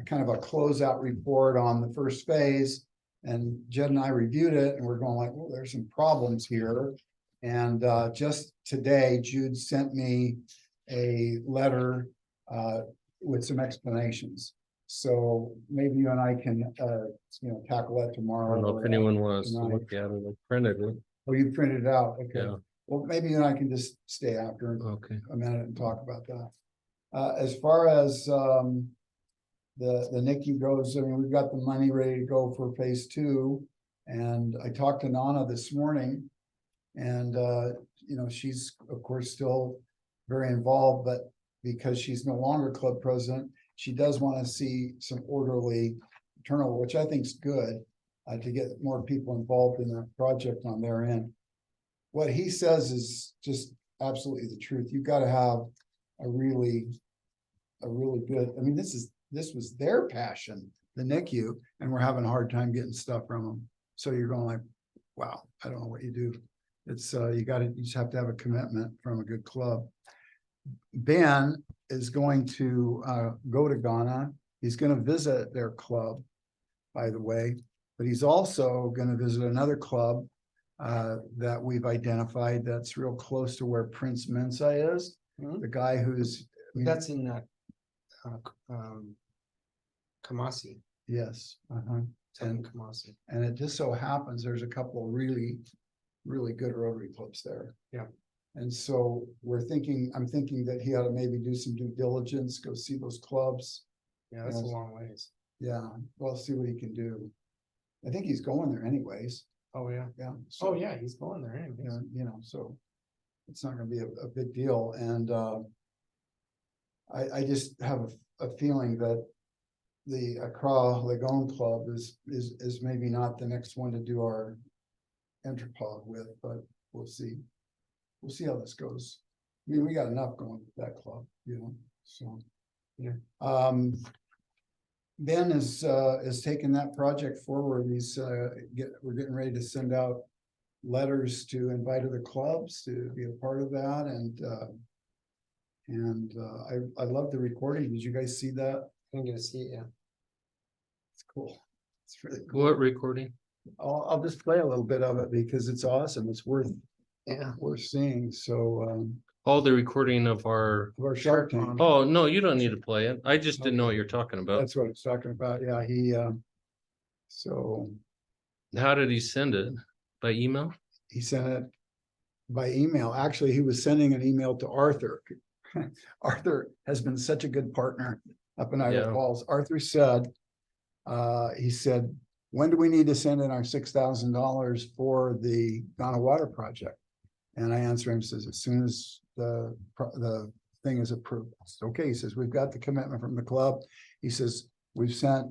kind of a closeout report on the first phase, and Jed and I reviewed it, and we're going like, well, there's some problems here. And just today, Jude sent me a letter with some explanations. So maybe you and I can, tackle that I tomorrow. don't know if anyone wants to look at it. I printed it. Oh, you printed it out, okay. Yeah. Well, maybe you and I can just stay after Okay. a minute and talk about that. As far as the NICU goes, I mean, we've got the money ready to go for phase 2. And I talked to Nana this morning, and she's of course still very involved, but because she's no longer club president, she does want to see some orderly turnover, which I think is good. to get more people involved in that project on their end. What he says is just absolutely the truth. You've got to have a really good, I mean, this was their passion, the NICU, and we're having a hard time getting stuff from them. So you're going like, wow, I don't know what you do. It's you just have to have a commitment from a good club. Ben is going to go to Ghana. He's going to visit their club, by the way, but he's also going to visit another club that we've identified that's real close to where Prince Mensa is. The guy who's That's in Kamasi. yes, And Kamasi. and it just so happens there's a couple of really good Rotary clubs there. Yeah. And so I'm thinking that he ought to maybe do some due diligence, go see those clubs. Yeah, that's a Yes. long ways. Yeah, well, see what he can do. I think he's going there anyways. Oh, yeah. Yeah. Oh, yeah, he's going there anyways. Yeah, so it's not gonna be a big deal, and I just have a feeling that the Accra Lagoon Club is maybe not the next one to do our Entropod with, but we'll see. We'll see how this goes. I mean, we got enough going with that club, so. Yeah. Ben is taking that project forward. We're getting ready to send out letters to invite other clubs to be a part of that, and I love the recording. Did you guys see that? I'm gonna see it, yeah. It's cool. It's really cool. What recording? I'll just play a little bit of it because it's awesome. It's worth Yeah. seeing. So Oh, the recording of our, our Shark Tank. oh, no, you don't need to play it. I just didn't know what you're talking about. That's what it's talking about. Yeah, so How did he send it? By email? he sent it by email. Actually, he was sending an email to Arthur. Arthur has been such a good partner up in Idaho Yeah. Falls. Arthur said, he said, when do we need to send in our $6,000 for the Ghana Water Project? And I answer him, says, as soon as the thing is approved. It's okay. He says, we've got the commitment from the club. He says, we've sent,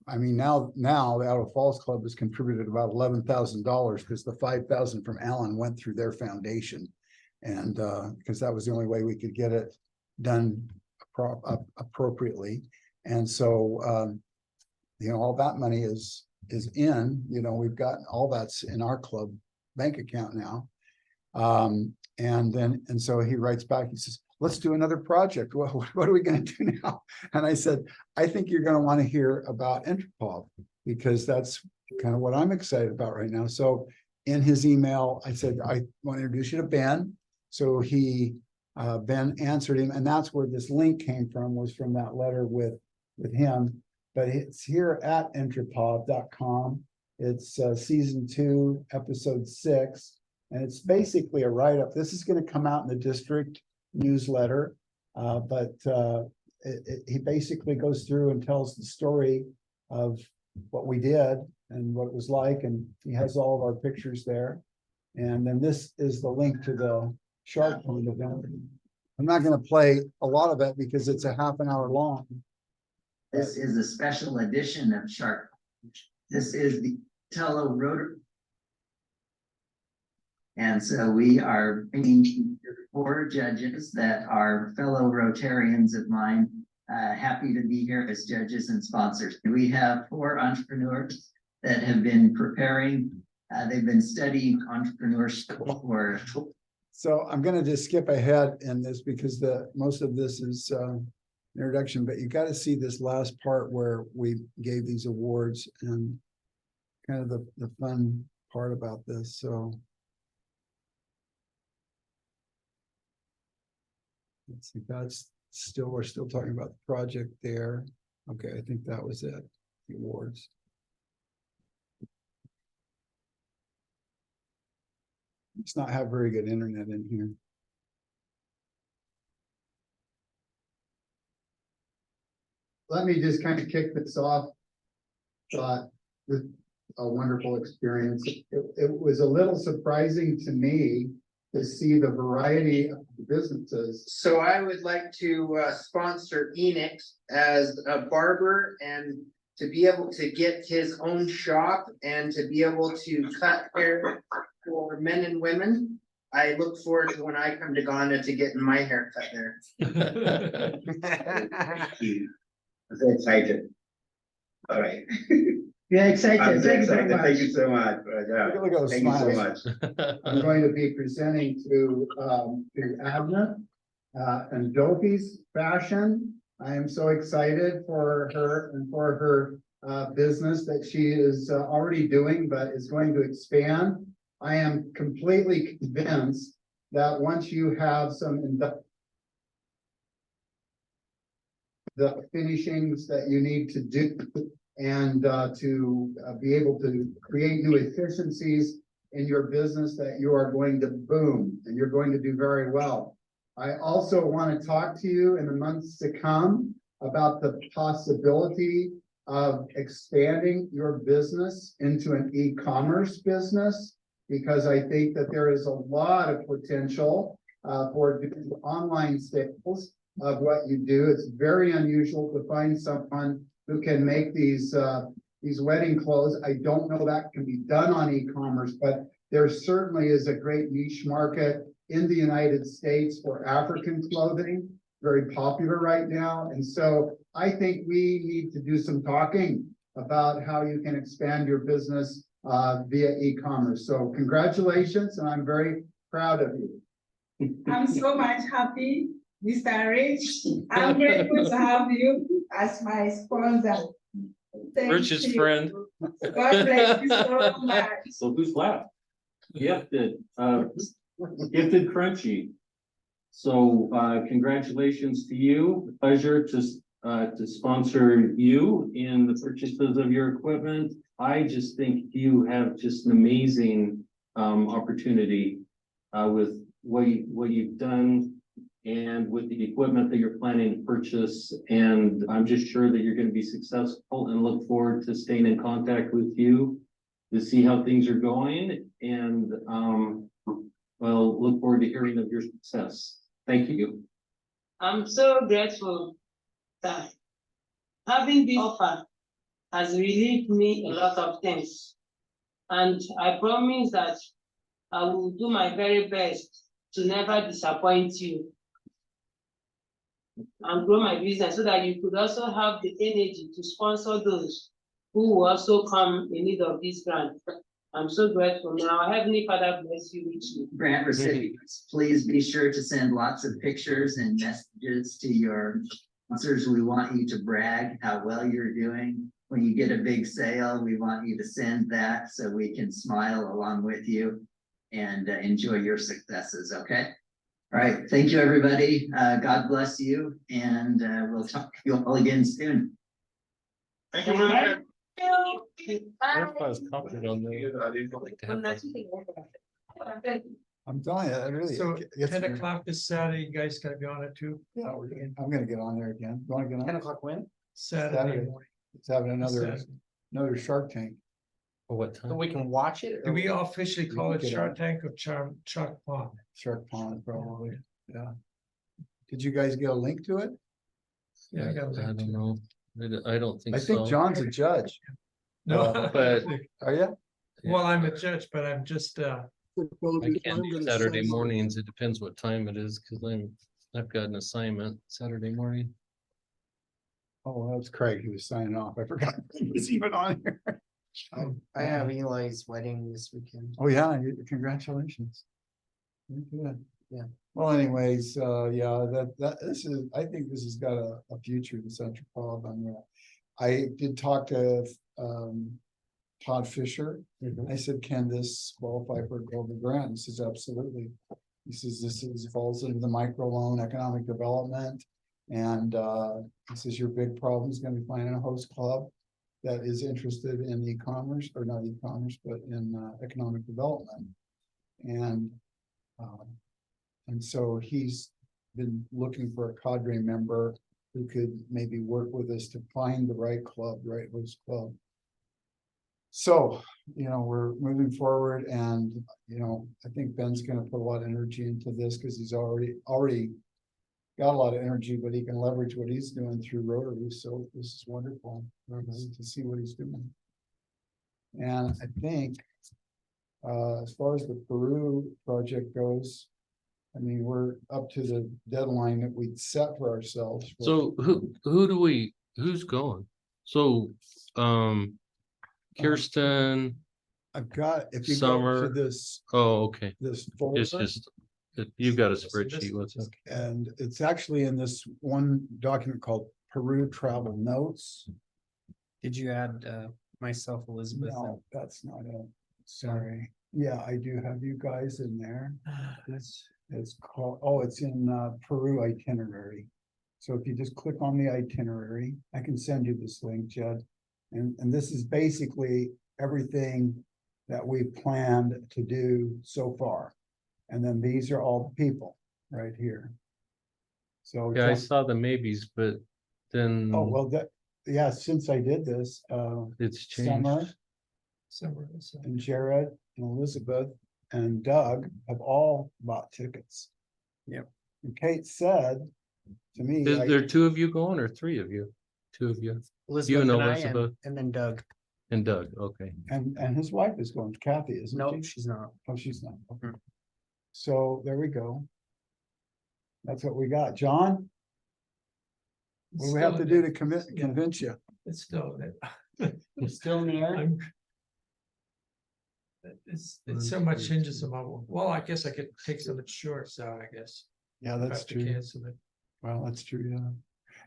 I mean, now the Idaho Falls Club has contributed about $11,000 because the 5,000 from Allen went through their foundation. And because that was the only way we could get it done appropriately. And so, all that money is in, we've got all that's in our club bank account now. And so he writes back, he says, let's do another project. What are we going to do now? And I said, I think you're going to want to hear about Entropod because that's kind of what I'm excited about right now. So in his email, I said, I want to introduce you to Ben. So Ben answered him, and that's where this link came from, was from that letter with him. But it's here at entropod.com. It's season 2, episode 6. And it's basically a write-up. This is going to come out in the district newsletter. But he basically goes through and tells the story of what we did and what it was like. And he has all of our pictures there. And then this is the link to the Shark Tank event. I'm not going to play a lot of it because it's a half an hour long. This is a special edition of Shark. This is the Tello Rotary. And so we are bringing 4 judges that are fellow Rotarians of mine, happy to be here as judges and sponsors. We have 4 entrepreneurs that have been preparing. They've been studying entrepreneurship for. So I'm going to just skip ahead in this because most of this is introduction, but you got to see this last part where we gave these awards and kind of the fun part about this. So let's see, we're still talking about the project there. Okay, I think that was it, the awards. It's not have very good internet in here. Let me just kind of kick this off. With a wonderful experience. It was a little surprising to me to see the variety of businesses. So I would like to sponsor Enix as a barber and to be able to get his own shop and to be able to cut hair for men and women. I look forward to when I come to Ghana to getting my hair cut there. I'm so excited. All right. Yeah, excited. I'm so Thank you very excited. Thank you much. so much. Yeah. Look at those Thank you so smiles. much. I'm going to be presenting to Abna, and Dopey's fashion. I am so excited for her and for her business that she is already doing, but is going to expand. I am completely convinced that once you have the finishings that you need to do and to be able to create new efficiencies in your business, that you are going to boom and you're going to do very well. I also want to talk to you in the months to come about the possibility of expanding your business into an e-commerce business, because I think that there is a lot of potential for doing online sales of what you do. It's very unusual to find someone who can make these wedding clothes. I don't know that can be done on e-commerce, but there certainly is a great niche market in the United States for African clothing, very popular right now. And so I think we need to do some talking about how you can expand your business via e-commerce. So congratulations, and I'm very proud of you. I'm so much happy, Mr. Rich. I'm grateful to have you as my sponsor. Thank Rich's you. friend. God bless you so much. So who's left? Gifted, Gifted Crunchy. So congratulations to you. Pleasure to sponsor you in the purchases of your equipment. I just think you have just an amazing opportunity with what you've done and with the equipment that you're planning to purchase. And I'm just sure that you're going to be successful, and look forward to staying in contact with you to see how things are going. And well, look forward to hearing of your success. Thank you. I'm so grateful that having this offer has relieved me a lot of things. And I promise that I will do my very best to never disappoint you and grow my business, so that you could also have the energy to sponsor those who will also come in need of this grant. I'm so grateful. Now, Heavenly Father bless you richly. Grant recipients, please be sure to send lots of pictures and messages to your sponsors. We want you to brag how well you're doing. When you get a big sale, we want you to send that so we can smile along with you and enjoy your successes, okay? All right, thank you, everybody. God bless you, and we'll talk to you all again soon. Thank you very much. I was confident on that. I'm telling you, I really. So it's- 10 o'clock this Saturday, you guys gotta be on it too. Yeah, I'm gonna get on there again. You wanna get on? 10 o'clock when? Saturday Saturday. morning. It's having another Saturday. Shark Tank. For what So time? we can watch it? Do or- we officially You call can it get Shark on. Tank or Shark Pond? Shark Pond, probably. Yeah. Did you guys get a link to it? Yeah, I got a I link don't to know. I don't think I so. think John's a judge. No, but- Are you? well, I'm a judge, but I'm just, I can't do Saturday mornings. It depends what time it is, because I've got an assignment Saturday morning. Oh, that's Craig. He was signing off. I forgot he was even on here. I have Eli's wedding this weekend. Oh, yeah. Congratulations. Very good. Yeah. Well, anyways, yeah, I think this has got a future in Central Pub. I did talk to Todd Fisher. I said, can this qualify for a global grant? He says, absolutely. He says, this falls into the microloan economic development. And he says, your big problem is going to be finding a host club that is interested in e-commerce, or not e-commerce, but in economic development. And so he's been looking for a cadre member who could maybe work with us to find the right club, the right host club. So, we're moving forward, and, I think Ben's going to put a lot of energy into this, because he's already got a lot of energy, but he can leverage what he's doing through Rotary, so this is wonderful to see what he's doing. And I think, as far as the Peru project goes, I mean, we're up to the deadline that we'd set for ourselves. So who's going? So, Kirsten, I've got, if you go to Summer. this, oh, okay. this folder. It's just, you've got a spreadsheet, what's it? And it's actually in this one document called Peru Travel Notes. Did you add myself, Elizabeth? No, that's not it. Sorry. Yeah, I do have you guys in there. It's called, oh, it's in Peru itinerary. So if you just click on the itinerary, I can send you this link, Jed. And this is basically everything that we've planned to do so far. And then these are all the people right here. So Yeah, I saw the maybes, but then oh, well, that, yeah, since I did this, it's Summer changed. and Jared and Elizabeth and Doug have all bought tickets. Yep. And Kate said to me, Is there two of you going or three of you? Two of you Elizabeth and and I, Elizabeth. and then Doug. And Doug, okay. and his wife is going, Kathy, isn't No, she? she's not. Oh, she's not. Okay. Mm. So there we go. That's what we got. John, what do we have to do to convince you? It's still, You're still in the air? I'm. It's so much hinges on my, well, I guess I could take some short, so I guess. Yeah, if I that's have to true. cancel it. Well, that's true, yeah.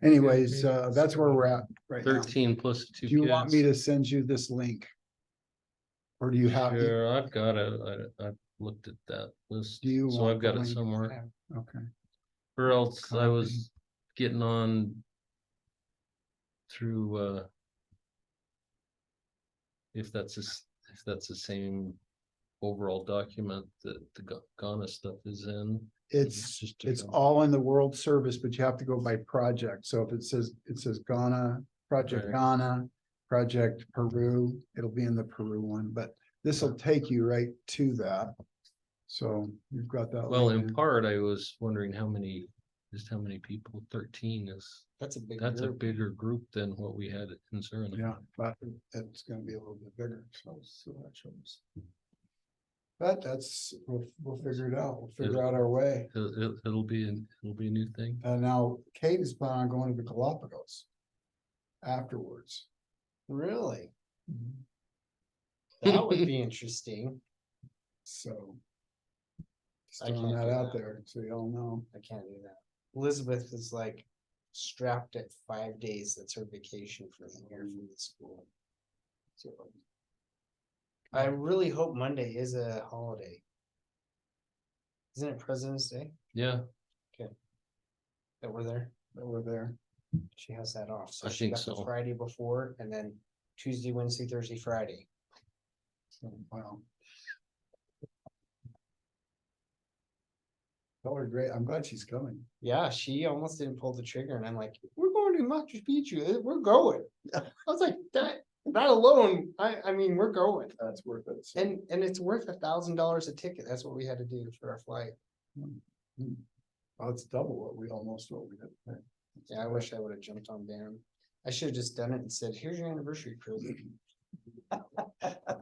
Anyways, that's where we're at right now. 13 plus two Do you want me kids. to send you this link? Or do you have? Sure, I've got it. I've looked at that list. Do you So want I've got the it link? somewhere. Okay. Or else I Copy. was getting on through if that's the same overall document that the Ghana stuff is in. It's all in the World Service, but you have to go by project. So if it says Ghana, Project Right. Ghana, Project Peru, it'll be in the Peru one, but this will take you right to that. So you've got that. Well, link in part, I was wondering how many people, 13 is, That's a big that's a group. bigger group than what we had in Suriname. Yeah, but it's gonna be a little bit bigger, so. But that's, we'll figure it out. We'll figure out our way. It'll be a new thing. Now Kate is planning on going to the Galapagos afterwards. Really? Mhm. That would be interesting. So. Just I throwing can't that do out that. there, so y'all know. I can't do that. Elizabeth is like strapped at 5 days. That's her vacation for the year from the school. So I really hope Monday is a holiday. Isn't it President's Day Yeah, that we're there? That we're there. She has that off. So I she think got the so. Friday before and then Tuesday, Wednesday, Thursday, Friday. So, wow. Tell her great. I'm glad she's coming. Yeah, she almost didn't pull the trigger, and I'm like, "We're going to Machu Picchu. We're going." I was like, "That alone, I mean, we're going." That's worth it. And it's worth $1,000 a ticket. That's what we had to do for our flight. Oh, it's double what we did. Yeah, I wish I would have jumped on down. I should have just done it and said, "Here's your anniversary present."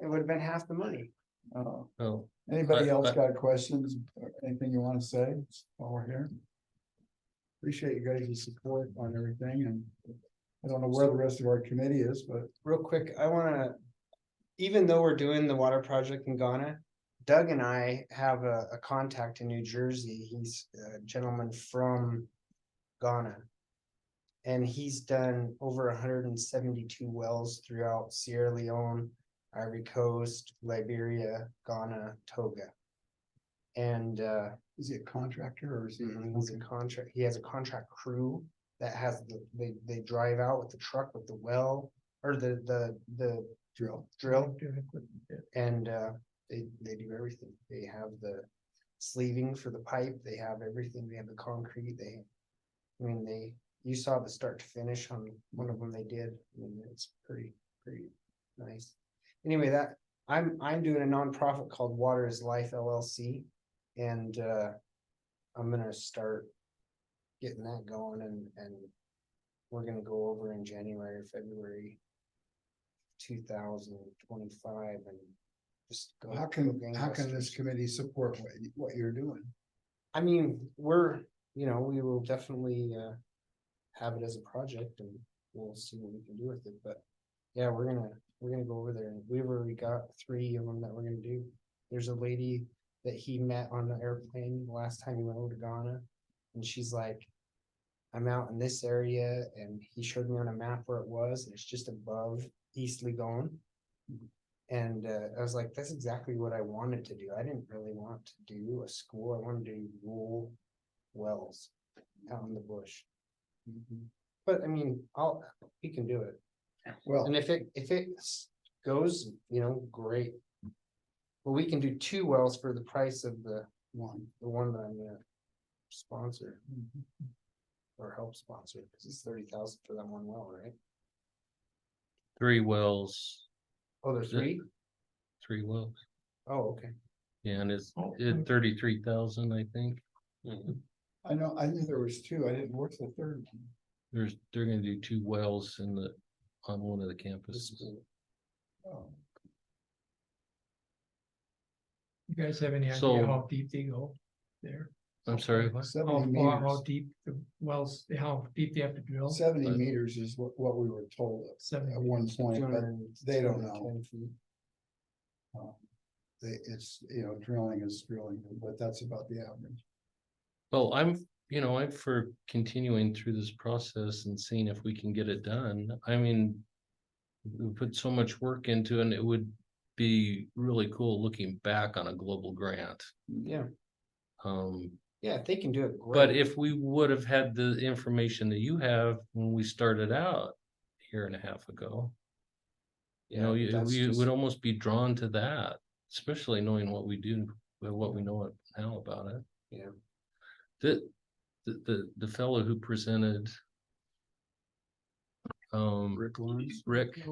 It would have been half the money. oh, Anybody I- else got questions or anything you want to say while we're here? Appreciate you guys' support on everything, and I don't know where the rest of our committee is, but Real quick, I wanna, even though we're doing the water project in Ghana, Doug and I have a contact in New Jersey. He's a gentleman from Ghana. And he's done over 172 wells throughout Sierra Leone, Ivory Coast, Liberia, Ghana, Togo. And is he a contractor or is he? he's a contract, he has a contract crew that has they drive out with the truck with the well or the Drill. and they do everything. They have the sleeving for the pipe, they have everything, they have the concrete, you saw the start to finish on one of them they did. I mean, it's pretty nice. Anyway, that I'm doing a nonprofit called Water is Life LLC, and I'm gonna start getting that going and we're gonna go over in January or February 2025 and just go. How can this committee support what you're doing? I mean, we will definitely have it as a project and we'll see what we can do with it, but yeah, we're gonna go over there and we've already got 3 of them that we're gonna do. There's a lady that he met on the airplane the last time he went over to Ghana, and she's like, I'm out in this area, and he showed me on a map where it was, and it's just above East Legon. And I was like, that's exactly what I wanted to do. I didn't really want to do a school. I wanted to do rural wells out in the bush. But I mean, we can do it. Well, And if it goes, great. Well, we can do 2 wells for the price of the one that I'm gonna sponsor. Or help sponsor, because it's 30,000 for that 1 well, right? 3 wells, Oh, there's 3? 3 wells. Oh, okay. Yeah, and it's Oh, 33,000, I think. I knew there was 2. I didn't work the third one. They're gonna do 2 wells on one of the campuses. Oh. You guys have any idea So- how deep they go there? I'm sorry, what? 70 How meters. deep the wells, how deep they have to drill? 70 meters is what we were told 70 at one point, but they don't know. 210 feet. It's, drilling is drilling, but that's about the average. Well, I'm for continuing through this process and seeing if we can get it done. I mean, we put so much work into it, and it would be really cool looking back on a global grant. Yeah, Yeah, if they can do it, great. But if we would have had the information that you have when we started out a year and a half ago, we would almost be drawn to that, especially knowing what we do, what we know now about it. Yeah. The fellow who presented, Rick Lawrence. Rick,